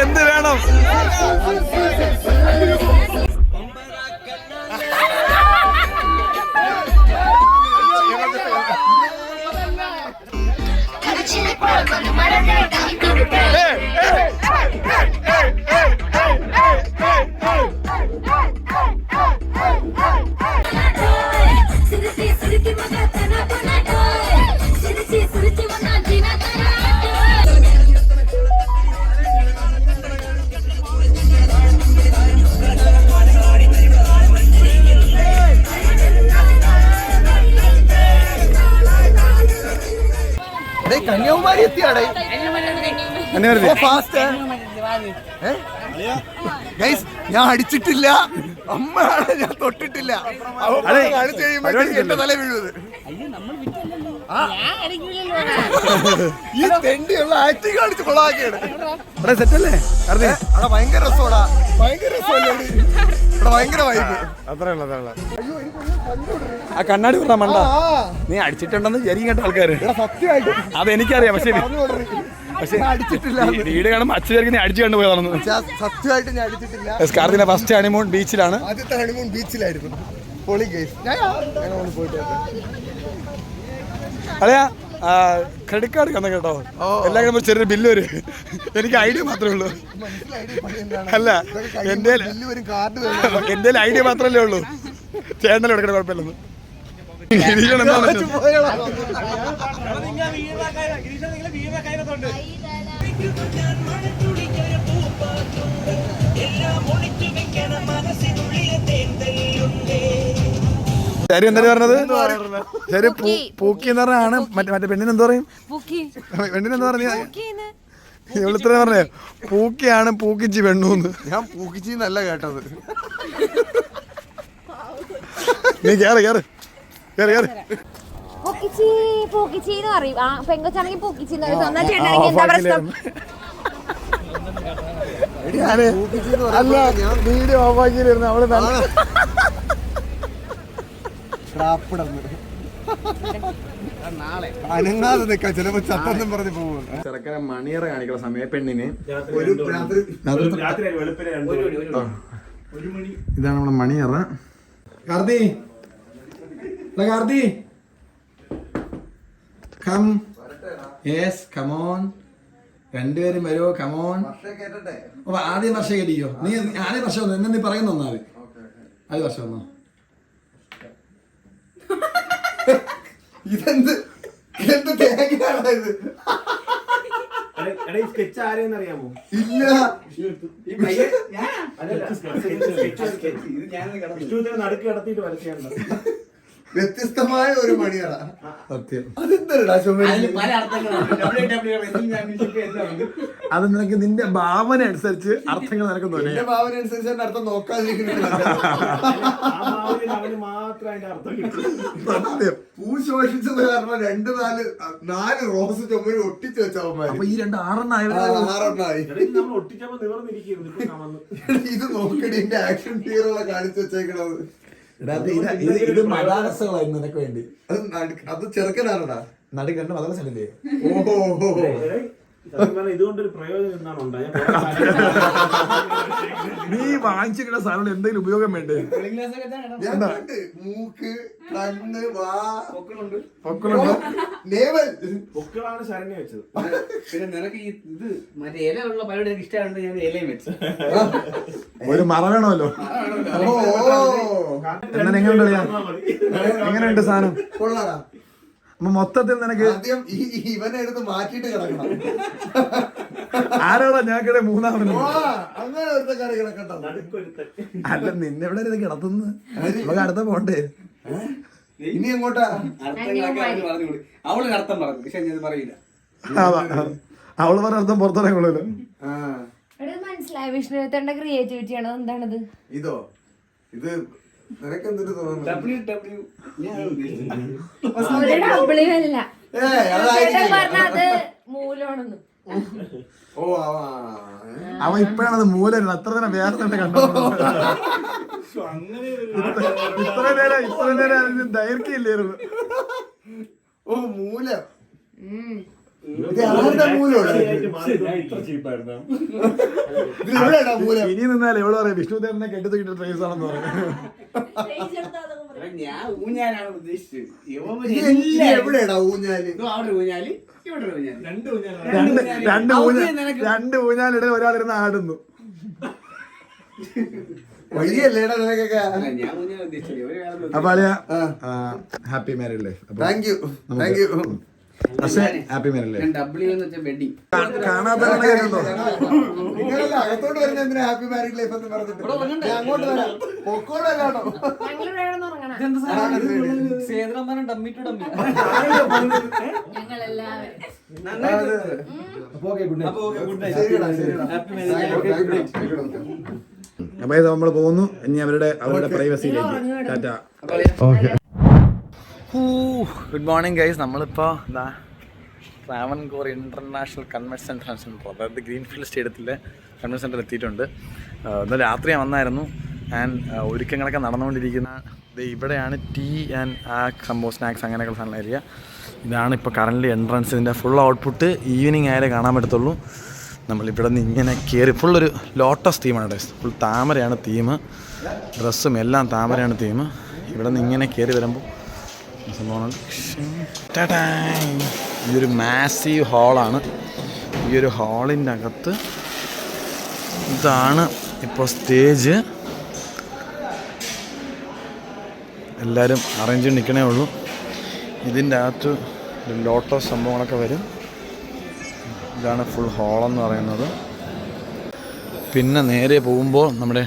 എന്ത് വേണം? കന്യാകുമാരി എത്തിയാടേ. ഞാൻ അടിച്ചിട്ടില്ല, അമ്മയാണ്, ഞാൻ തൊട്ടിട്ടില്ല. കാണിച്ചു കഴിയുമ്പോൾ എന്റെ തല വീഴുന്നത്. ഈ തെണ്ടിയുള്ള ആക്ടിങ് കാണിച്ച് കൊളാക്കിയാണ്. സെറ്റല്ലേ? ഭയങ്കര രസോടാ, ഭയങ്കര രസമല്ലേ, ഭയങ്കര വൈബ്. അത്രേ ഉള്ളൂ, അത്രേ ഉള്ളൂ. ആ കണ്ണാടി പറഞ്ഞ മണ്ട, നീ അടിച്ചിട്ടുണ്ടെന്ന് വിചാരിക്കും കേട്ട ആൾക്കാര്. സത്യമായിട്ടും അതെനിക്കറിയാം. പക്ഷേ അടിച്ചിട്ടില്ല. വീട് കാണുമ്പോൾ അച്ഛൻ നീ അടിച്ചു കണ്ടു പോയതാണ്. സത്യമായിട്ട് ഞാൻ അടിച്ചിട്ടില്ല. കാർത്തിക ഫസ്റ്റ് ഹണിമൂൺ ബീച്ചിലാണ്. ആദ്യത്തെ ഹണിമൂൺ ബീച്ചിലായിരുന്നു. പൊളി കേസ്. പോയിട്ട് അതെയാ ക്രെഡിറ്റ് കാർഡ് കന്ന കേട്ടോ. എല്ലാം ചെറിയൊരു ബില്ല് വരും. എനിക്ക് ഐഡിയ മാത്രമേ ഉള്ളൂ. അല്ല എന്റെ ഐഡിയ മാത്രമല്ലേ ഉള്ളൂ. ചേട്ടനല്ലേ എടുക്കണ കുഴപ്പമില്ലെന്ന്. ശരി എന്താ പറഞ്ഞത്? ശരി പൂക്കി എന്ന് പറഞ്ഞാണ്. മറ്റേ പെണ്ണിന് എന്താ പറയും? പെണ്ണിന് എന്താ പറഞ്ഞ? ഇവിടുത്തെ പറഞ്ഞേ പൂക്കിയാണ് പൂക്കിച്ചി പെണ്ണൂന്ന്. ഞാൻ പൂക്കിച്ചിന്നല്ല കേട്ടത്. നീ കേറ് കേറ് കേറ് കേറ്. അല്ല വീഡിയോ ഓഫാക്കിയിരുന്നു അവള് അനങ്ങാതെ നിൽക്കാം, ചിലപ്പോ ചത്തെന്നും പറഞ്ഞ് പോകും. ചെറുക്കനെ മണിയറ കാണിക്കുന്ന സമയം പെണ്ണിന് ഇതാണ് നമ്മുടെ മണിയറ. Karthi Karthi come. Yes come on, രണ്ടുപേരും വരുമോ? കമോൺ. ആദ്യം വർഷം കയറ്റിക്കോ. നീ ആദ്യം വർഷം എന്നെ നീ പറയുന്ന ഒന്നാമത്. 5 വർഷം വന്നോ? ഇതെന്ത് തേങ്ങയാണ് ഇത്? സ്കെച്ച് ആരെയെന്ന് അറിയാമോ? ഇല്ല. നടുക്ക് കിടത്തിയിട്ട് വരച്ചാണ്. വ്യത്യസ്തമായ ഒരു മണിയറ. സത്യം. അതെന്തരടാ അത് നിനക്ക് നിന്റെ ഭാവന അനുസരിച്ച് അർത്ഥങ്ങൾ നിനക്ക് എന്റെ ഭാവന അനുസരിച്ച് എന്റെ അർത്ഥം നോക്കാതിരിക്കുന്നില്ല. അവന് മാത്രം അതിന്റെ അർത്ഥം കിട്ടും. സത്യം. പൂ ശോഷിച്ചത് കാരണം 4 റോസ് ചുമര് ഒട്ടിച്ചു വെച്ചവന്മാര്. അപ്പൊ ഈ 2 6 6 നമ്മൾ ഒട്ടിച്ചപ്പോ നിവർന്നിരിക്കുന്നു. ഇത് നോക്കടി എന്റെ ആക്ഷൻ ഹീറോകളെ കാണിച്ചു വെച്ചേക്കണത്. ഇത് മതാരസകളായിരുന്നു നിനക്ക് വേണ്ടി. അത് ചെറുക്കനാണടാ. നടുക്ക് 2 മതാരസ ഉണ്ടല്ലേ? ഓഹോ. ഇതുകൊണ്ടൊരു പ്രയോജനം എന്താണ് ഉണ്ടായത്? നീ വാങ്ങിച്ചിട്ടുള്ള സാധനം എന്തെങ്കിലും ഉപയോഗം വേണ്ടേ? ഞാൻ കണ്ട് മൂക്ക്, കണ്ണ്, വാ, പൊക്കളുണ്ട്. പൊക്കളാണ് ശരണ്യ വെച്ചത്. പിന്നെ നിനക്ക് ഇത് മറ്റേ ഇലയുള്ള പരിപാടി എനിക്ക് ഇഷ്ടമായിട്ട് ഞാൻ ഇലയും വെച്ചു. ഒരു മറ വേണമല്ലോ. എന്നാൽ എങ്ങനെയുണ്ട് സാധനം? കൊള്ളാടാ. മൊത്തത്തിൽ നിനക്ക് ആദ്യം ഇവനെ എടുത്ത് മാറ്റിട്ട് കിടക്കണം. ആരോടാ ഞങ്ങൾക്കിടെ മൂന്നാമന്? അങ്ങനെ ഒരുത്ത കറി കിടക്കട്ടോ. അല്ല നിന്നെ എവിടെ കിടത്തുന്നു? നമുക്ക് അടുത്ത പോണ്ടേ? ഇനി എങ്ങോട്ടാ? അവള് അർത്ഥം പറഞ്ഞു, പക്ഷെ ഞാൻ പറയില്ല. അവള് പറഞ്ഞ അർത്ഥം പുറത്തിറങ്ങുള്ളൂ. മനസ്സിലായ വിഷ്ണുവിന്റെ ക്രിയേറ്റിവിറ്റി ആണോ? എന്താണത്? ഇതോ? ഇത് നിനക്കെന്തൊരു തോന്നുന്നു? അവൻ ഇപ്പഴാണത് മൂലം. അത്ര തന്നെ വേറെ തന്നെ കണ്ടു. ഇത്ര നേരം അതിന് ദൈർഘ്യമില്ലായിരുന്നു. ഓ മൂലം. മൂലം ഇനി നിന്നാലും എവിടെ പറയാം വിഷ്ണുദേവനെ കെട്ടിത്തൂക്കിട്ട് ട്രേസ് ആണെന്ന് പറഞ്ഞു. ഞാൻ ഊഞ്ഞാലാണ് ഉദ്ദേശിച്ചത്. എവിടെയാടാ ഊഞ്ഞാല്? അവിടെ ഊഞ്ഞാല്, ഇവിടെ ഊഞ്ഞാല്, രണ്ട് ഊഞ്ഞാലിടെ ഒരാളിരുന്ന് ആടുന്നു. വഴിയല്ലേടാ നിനക്കൊക്കെ? ഞാൻ ഊഞ്ഞാൽ ഉദ്ദേശിച്ചത്. അപ്പൊ അളിയ happy married life. Thank you. പക്ഷേ ഹാപ്പി മാരീഡ് ലൈഫ്. W എന്ന് വെച്ചാൽ വെഡിങ്. കാണാത്ത നിങ്ങളല്ല അകത്തോട്ട് വരുന്ന എന്തിനാ ഹാപ്പി മാരീഡ് ലൈഫ് എന്ന് പറഞ്ഞിട്ട്? ഞാൻ അങ്ങോട്ട് വരാം. പൊക്കോടെ കാണോ? അപ്പൊ ഇത് നമ്മള് പോകുന്നു. ഇനി അവരുടെ പ്രൈവസിയിലേക്ക്. Tata. Okay. Good morning guys. നമ്മളിപ്പോൾ എന്താ ട്രാവൻകൂർ ഇൻ്റർനാഷണൽ കൺവെൻഷൻ സെൻറ്റർ, അതായത് ഗ്രീൻഫീൽഡ് സ്റ്റേഡിയത്തിലെ കൺവെൻഷൻ സെൻറ്ററിൽ എത്തിയിട്ടുണ്ട്. ഇന്ന് രാത്രി ഞാൻ വന്നായിരുന്നു. ആൻഡ് ഒരുക്കങ്ങളൊക്കെ നടന്നുകൊണ്ടിരിക്കുന്ന ഇവിടെയാണ് ടീ ആൻഡ് ആ സംഭവം സ്നാക്സ് അങ്ങനെയൊക്കെ സാധനം ഏരിയ. ഇതാണ് ഇപ്പോൾ കറൻ്റ് എൻട്രൻസ്. ഇതിൻ്റെ ഫുൾ ഔട്ട്പുട്ട് ഈവനിങ് ആയാലേ കാണാൻ പറ്റത്തുള്ളൂ. നമ്മളിവിടെ നിന്ന് ഇങ്ങനെ കയറി ഫുള്ളൊരു ലോട്ടസ് തീമാണ്. ഫുൾ താമരയാണ് തീം. ഡ്രസ്സും എല്ലാം താമരയാണ് തീം. ഇവിടെ നിന്ന് ഇങ്ങനെ കയറി വരുമ്പോൾ സംഭവമാണ്. ഈ ഒരു മാസീവ് ഹാളാണ്. ഈ ഒരു ഹാളിൻ്റെ അകത്ത് ഇതാണ് ഇപ്പോൾ സ്റ്റേജ്. എല്ലാവരും അറേഞ്ച് ചെയ്ത് നിൽക്കണേ ഉള്ളൂ. ഇതിൻ്റെ അകത്ത് ഒരു ലോട്ടസ് സംഭവങ്ങളൊക്കെ വരും. ഇതാണ് ഫുൾ ഹാളെന്ന് പറയുന്നത്. പിന്നെ നേരെ പോകുമ്പോൾ നമ്മുടെ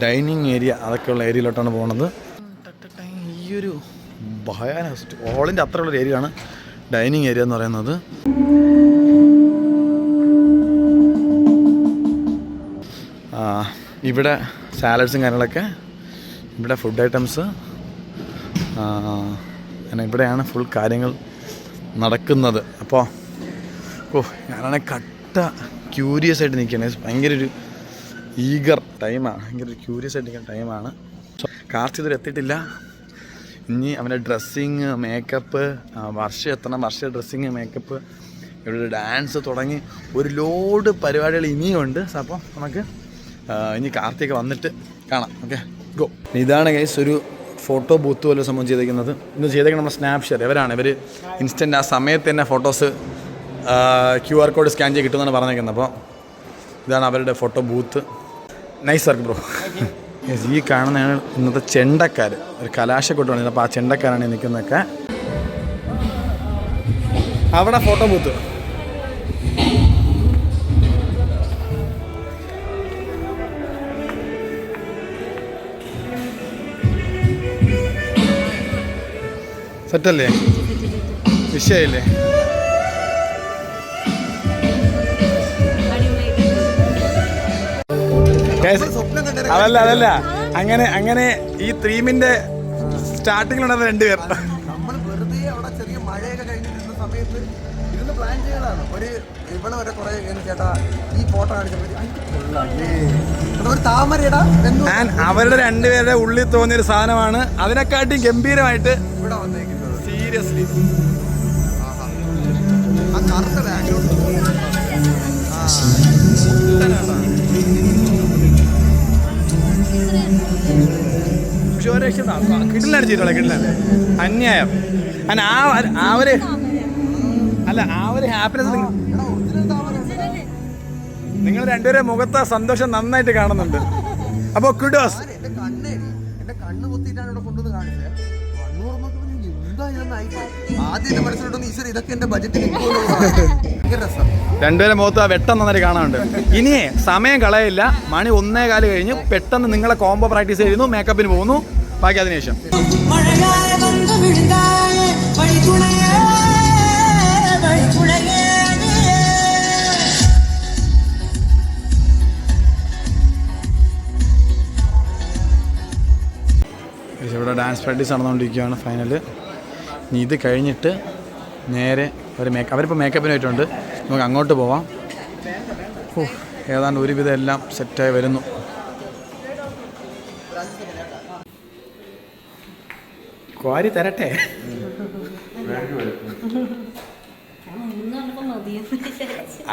ഡൈനിങ് ഏരിയ അതൊക്കെയുള്ള ഏരിയയിലോട്ടാണ് പോകുന്നത്. ഈ ഒരു ഭയാനക ഹാളിൻ്റെ അത്രയുള്ളൊരു ഏരിയയാണ് ഡൈനിങ് ഏരിയ എന്ന് പറയുന്നത്. ഇവിടെ സാലഡ്സും കാര്യങ്ങളൊക്കെ, ഇവിടെ ഫുഡ് ഐറ്റംസ്, അങ്ങനെ ഇവിടെയാണ് ഫുൾ കാര്യങ്ങൾ നടക്കുന്നത്. അപ്പോൾ ഞാനാണെങ്കിൽ കട്ട ക്യൂരിയസ് ആയിട്ട് നിൽക്കുകയാണ്. ഭയങ്കര ഒരു ഈഗർ ടൈമാണ്, ഭയങ്കര ഒരു ക്യൂരിയസ് ആയിട്ട് നിൽക്കുന്ന ടൈമാണ്. കാർത്തി ഇതുവരെ എത്തിയിട്ടില്ല. ഇനി അവൻ്റെ ഡ്രസ്സിങ്, മേക്കപ്പ്, വർഷ എത്തണം. വർഷ ഡ്രസ്സിങ്, മേക്കപ്പ്, ഇവിടെ ഡാൻസ് തുടങ്ങി ഒരു ലോഡ് പരിപാടികൾ ഇനിയുണ്ട്. അപ്പോൾ നമുക്ക് ഇനി കാർത്തിയൊക്കെ വന്നിട്ട് കാണാം. Okay, go. ഇതാണ് ഗൈസ് ഒരു ഫോട്ടോ ബൂത്ത് പോലെ സംഭവം ചെയ്തേക്കുന്നത്. ഇന്ന് ചെയ്തേക്കുന്നത് നമ്മുടെ സ്നാപ്ഷെയർ. ഇവർ ഇൻസ്റ്റൻറ്റ് ആ സമയത്ത് തന്നെ ഫോട്ടോസ് QR കോഡ് സ്കാൻ ചെയ്ത് കിട്ടുമെന്നാണ് പറഞ്ഞേക്കുന്നത്. അപ്പോൾ ഇതാണ് അവരുടെ photo booth. Nice work bro. ഈ കാണുന്നതാണ് ഇന്നത്തെ ചെണ്ടക്കാർ, ഒരു കലാശക്കൊട്ടാണ്. അപ്പോൾ ആ ചെണ്ടക്കാരാണ് നിൽക്കുന്നതൊക്കെ. അവിടെ ഫോട്ടോ ബൂത്ത്. സെറ്റല്ലേ, വിഷയല്ലേ? അതല്ല അങ്ങനെ ഈ തീമിന്റെ സ്റ്റാർട്ടിങ്ങിലുണ്ടായിരുന്ന 2 പേർ. നമ്മൾ വെറുതെ അവിടെ ചെറിയ മഴയൊക്കെ കഴിഞ്ഞിരുന്ന സമയത്ത് ഇരുന്ന് പ്ലാൻ ചെയ്തതാണ്. ഇവിടെ വരെ കുറെ ചേട്ടാ ഈ ഫോട്ടോ കാണിച്ചപ്പോൾ ഒരു താമരയുടെ അവരുടെ 2 പേരുടെ ഉള്ളിൽ തോന്നിയൊരു സാധനമാണ് അതിനെക്കാട്ടി ഗംഭീരമായിട്ട് ഇവിടെ വന്നേക്കുന്നത്. സീരിയസ്ലി ആ കറുത്ത ബാക്ക്ഗ്രൗണ്ട് കിട്ടില്ലാണ് ചെയ്തോളെ, കിട്ടില്ലാണ് അന്യായം. ആ ഒരു ഹാപ്പിനെസ് നിങ്ങൾ 2 പേരെ മുഖത്ത് സന്തോഷം നന്നായിട്ട് കാണുന്നുണ്ട്. അപ്പോൾ കുഡോസ്. എന്റെ കണ്ണ് പൊത്തിയിട്ടാണ് ഇവിടെ കൊണ്ടുവന്ന് കാണിച്ചത്. കണ്ണു തുറന്നപ്പോൾ എന്താ ഇതെന്നായി ആദ്യം മനസ്സിലോട്ടൊന്ന് ഈശ്വര ഇതൊക്കെ എന്റെ ബജറ്റിൽ ഭയങ്കര രസം. 2 പേരെ മുഖത്ത് ആ വെട്ടം നന്നായിട്ട് കാണാനുണ്ട്. ഇനിയേ സമയം കളയില്ല, മണി 1:15 കഴിഞ്ഞ് പെട്ടെന്ന് നിങ്ങളെ കോംബോ പ്രാക്ടീസ് ചെയ്യുന്നു, മേക്കപ്പിന് പോകുന്നു, ബാക്കി അതിനുശേഷം. ഇവിടെ ഡാൻസ് പ്രാക്ടീസ് നടന്നുകൊണ്ടിരിക്കുകയാണ്. ഫൈനൽ ഇനി ഇത് കഴിഞ്ഞിട്ട് നേരെ അവരിപ്പോൾ മേക്കപ്പിന് പോയിട്ടുണ്ട്. നമുക്ക് അങ്ങോട്ട് പോവാം. ഏതാണ്ട് ഒരുവിധം എല്ലാം സെറ്റായി വരുന്നു. ക്വാരി തരട്ടെ?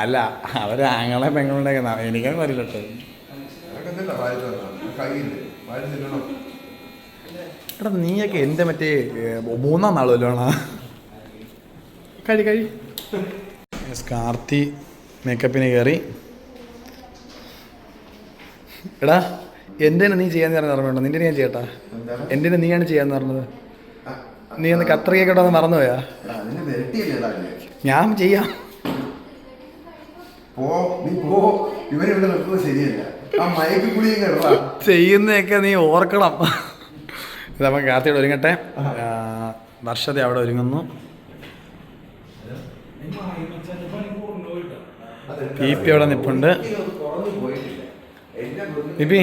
അല്ല, അവർ ആങ്ങളെ പെങ്ങളുണ്ടെങ്കിൽ എനിക്കൊന്നും അറിയില്ല കേട്ടോ. എടാ നീയൊക്കെ എൻ്റെ മറ്റേ 3-ാം നാളുമല്ലോ ആണോ? കഴി കാർത്തി മേക്കപ്പിന് കയറി. എടാ എൻ്റെ നീ ചെയ്യാന്ന് പറഞ്ഞ ഓർമ്മയുണ്ടോ? നിൻ്റെ ഞാൻ ചെയ്യട്ടാ? എൻ്റെ നീയാണ് ചെയ്യാന്ന് പറഞ്ഞത്. നീ ഒന്ന് കത്രികയൊക്കെ ഒന്ന് മറന്നുപോയാ? ഞാൻ ചെയ്യാം. ചെയ്യുന്നതൊക്കെ നീ ഓർക്കണം. ഇതപ്പം കാർത്തിയോട് ഒരുങ്ങട്ടെ. വർഷത അവിടെ ഒരുങ്ങുന്നു. പി അവിടെ നിൽപ്പുണ്ട്. പി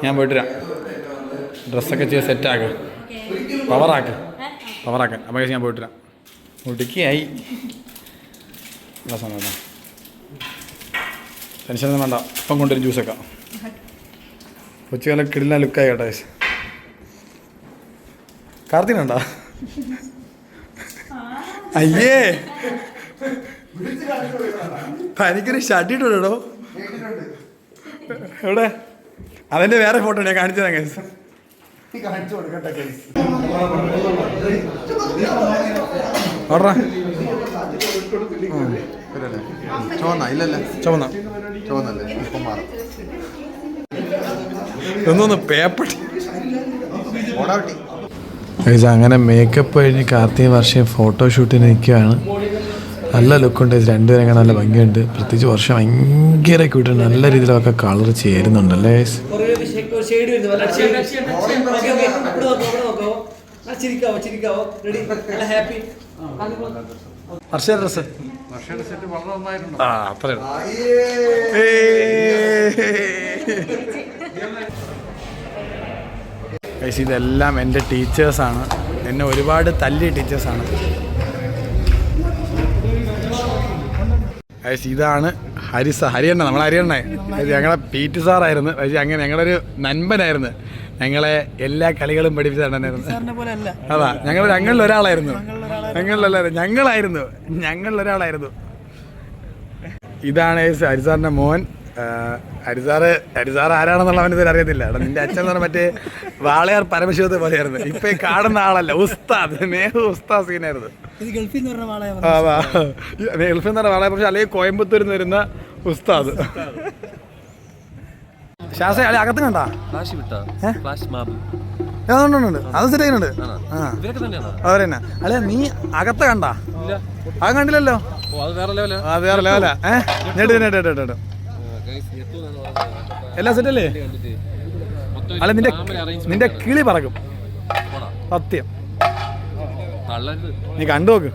ഞാൻ പോയിട്ട് വരാം. ഡ്രസ്സൊക്കെ ചെയ്ത് സെറ്റാക്ക്, പവറാക്കാൻ. അപ്പോൾ ഞാൻ പോയിട്ട് വരാം. മുടിക്കായി സമയത്താ. ടെൻഷനൊന്നും വേണ്ട, ഇപ്പം കൊണ്ടുവരും ജ്യൂസൊക്കെ. കൊച്ചുകാലം കിടില ലുക്കായി കേട്ടോ. കാർത്തിനുണ്ടോ? അയ്യേ എനിക്കൊരു ഷട്ടിട്ടുണ്ടോ? എവിടെ? അതിൻ്റെ വേറെ ഫോട്ടോ ഞാൻ കാണിച്ചു തരാം കേസ്. ഓർഡറാ ഒന്നൊന്ന് പേപ്പട്ടി. അങ്ങനെ മേക്കപ്പ് കഴിഞ്ഞ് കാർത്തിക വർഷം ഫോട്ടോഷൂട്ടിന് നിൽക്കുകയാണ്. നല്ല ലുക്കുണ്ട്. 2 പേരും കാണാൻ നല്ല ഭംഗിയുണ്ട്. പ്രത്യേകിച്ച് വർഷം ഭയങ്കര ക്യൂട്ടാണ്. നല്ല രീതിയിലൊക്കെ കളർ ചേരുന്നുണ്ടല്ലേ. വർഷ ഡ്രസ് അത്ര ഇതെല്ലാം എൻ്റെ ടീച്ചേഴ്സാണ്. എന്നെ ഒരുപാട് തല്ലിയ ടീച്ചേഴ്സാണ്. ഇതാണ് ഹരിയണ്ണ, നമ്മളെ ഹരിയണ്ണ ഞങ്ങളെ PT സാറായിരുന്നു. അങ്ങനെ ഞങ്ങളൊരു നൻപനായിരുന്നു. ഞങ്ങളെ എല്ലാ കളികളും പഠിപ്പിച്ചിട്ടുണ്ടായിരുന്നു. അതാ ഞങ്ങളിലൊരാളായിരുന്നു. ഞങ്ങളിലൊരാളായിരുന്നു. ഇതാണ് ഹരിസാറിൻ്റെ മോൻ. ഹരിസാർ ആരാണെന്നുള്ള അവന് ഇതുവരെ അറിയത്തില്ല. നിന്റെ അച്ഛൻ എന്ന് പറഞ്ഞാൽ മറ്റേ വാളയാർ പരമശിവത്തെ പോലെയായിരുന്നു. ഇപ്പൊ ഈ കാണുന്ന ആളല്ല, ഉസ്താദ്. ഉസ്താദ് സീനായിരുന്നു. ഗൾഫിൽ നിന്ന് പറഞ്ഞ വാളയ, പക്ഷെ അല്ലെങ്കിൽ കോയമ്പത്തൂരിൽ നിന്ന് വരുന്ന ഉസ്താദ്. ശ്വാസ അല്ലെ അകത്ത് കണ്ടാ ഫ്ലാഷ് വിട്ടാ ഫ്ലാഷ് മാബ് ഉണ്ട് അത് ശരിയായിട്ടുണ്ട്. ആ ഇവരൊക്കെ തന്നെയാണോ? അവര് തന്നെ അല്ലെ. നീ അകത്ത് കണ്ടാ? ഇല്ല. അത് കണ്ടില്ലല്ലോ. ഓ അത് വേറെ ലെവലാ. അത് വേറെ ലെവലാ. നേട്ട് എല്ലാം സെറ്റല്ലേ? അല്ല നിന്റെ കിളി പറക്കും സത്യം. നീ കണ്ടു നോക്ക്.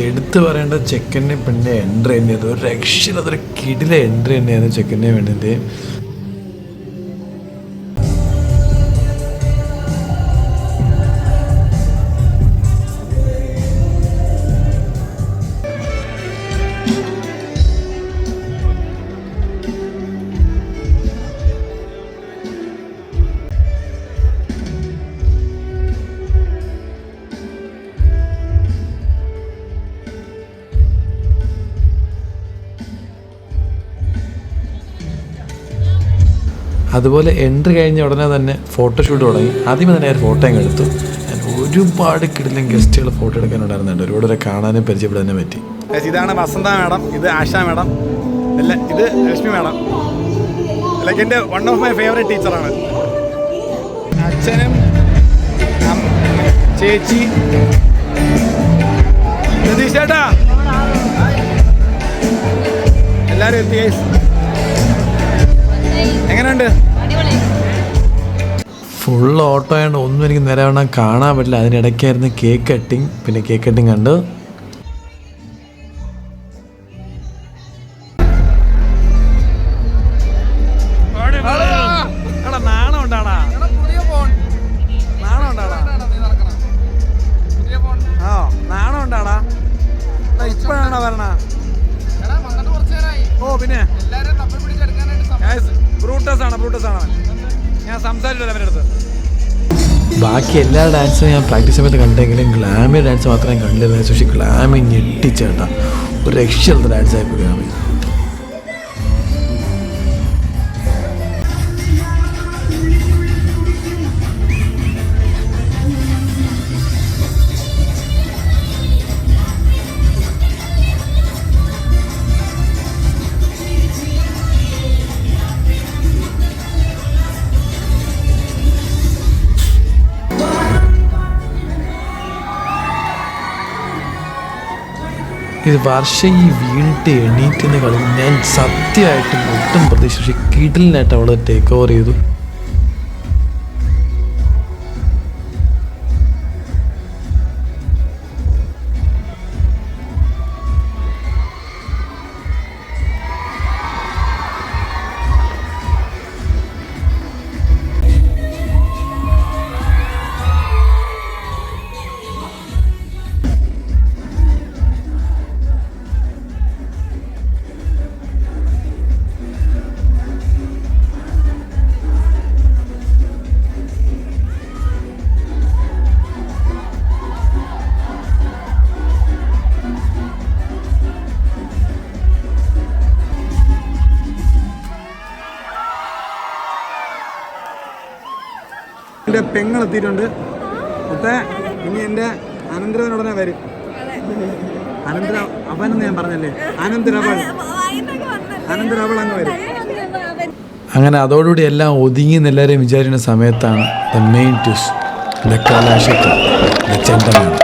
എടുത്തു പറയേണ്ട ചെക്കനെ പെണ്ണെ എൻട്രി തന്നെയത് ഒരു രക്ഷയിൽ അതൊരു കിടിലെ എൻട്രി തന്നെയായിരുന്നു ചെക്കനെ വേണ്ടത്. അതുപോലെ എൻട്രി കഴിഞ്ഞ ഉടനെ തന്നെ ഫോട്ടോഷൂട്ട് തുടങ്ങി. ആദ്യമേ തന്നെ ഞാൻ ഫോട്ടോ അങ്ങ് എടുത്തു. ഞാൻ ഒരുപാട് കിടിലൻ ഗസ്റ്റുകൾ ഫോട്ടോ എടുക്കാനുണ്ടായിരുന്നുണ്ട്. ഒരുപാട് കാണാനും പരിചയപ്പെടാനും പറ്റി. ഇതാണ് വസന്ത മാഡം, ഇത് ആശ മാഡം, അല്ല ഇത് ലക്ഷ്മി മാഡം. ലൈക്ക് എൻ്റെ വൺ ഓഫ് മൈ ഫേവറേറ്റ് ടീച്ചറാണ്. അച്ഛനും ചേച്ചി രതീഷ് ചേട്ടാ എല്ലാവരും എത്തി. എങ്ങനെയുണ്ട്? ഫുൾ ഓട്ടോ ആയതുകൊണ്ട് ഒന്നും എനിക്ക് നേരവണ്ണം കാണാൻ പറ്റില്ല. അതിനിടയ്ക്കായിരുന്നു കേക്ക് കട്ടിങ്. പിന്നെ കേക്ക് കട്ടിങ് കണ്ട് നാണം ഉണ്ടാടാ. ഇപ്പഴാണോ വരണ? ഓ പിന്നെ ബ്രൂട്ടസാണ്. ഞാൻ സംസാരിച്ചില്ല അവരുടെ അടുത്ത്. ബാക്കി എല്ലാ ഡാൻസും ഞാൻ പ്രാക്ടീസ് സമയത്ത് കണ്ടെങ്കിലും ഗ്ലാമി ഡാൻസ് മാത്രമേ കണ്ടിരുന്നത്. പക്ഷേ ഗ്ലാമി ഞെട്ടിച്ചേട്ടാ, ഒരു രക്ഷയില്ലാത്ത ഡാൻസായിപ്പോൾ ഗ്ലാമി. ഇത് വർഷം ഈ വീണിട്ട് എണീറ്റിന്ന് കളി ഞാൻ സത്യമായിട്ടും ഒട്ടും പ്രതീക്ഷിച്ചു. കിടിലിനായിട്ട് അവൾ ടേക്ക് ഓവർ ചെയ്തു. എൻ്റെ പെങ്ങളെത്തിയിട്ടുണ്ട്. അപ്പേ ഇനി എൻ്റെ അനന്തരവനുടനെ വരും. അനന്തര അവനെന്ന് ഞാൻ പറഞ്ഞല്ലേ, അനന്തരവൾ അങ്ങ് വരും. അങ്ങനെ അതോടുകൂടി എല്ലാം ഒതുങ്ങി എന്നെല്ലാവരും വിചാരിക്കുന്ന സമയത്താണ് ദ മെയിൻ ട്വിസ്റ്റ്, ദ കലാശക്തി, ദ ചെണ്ടമേളം.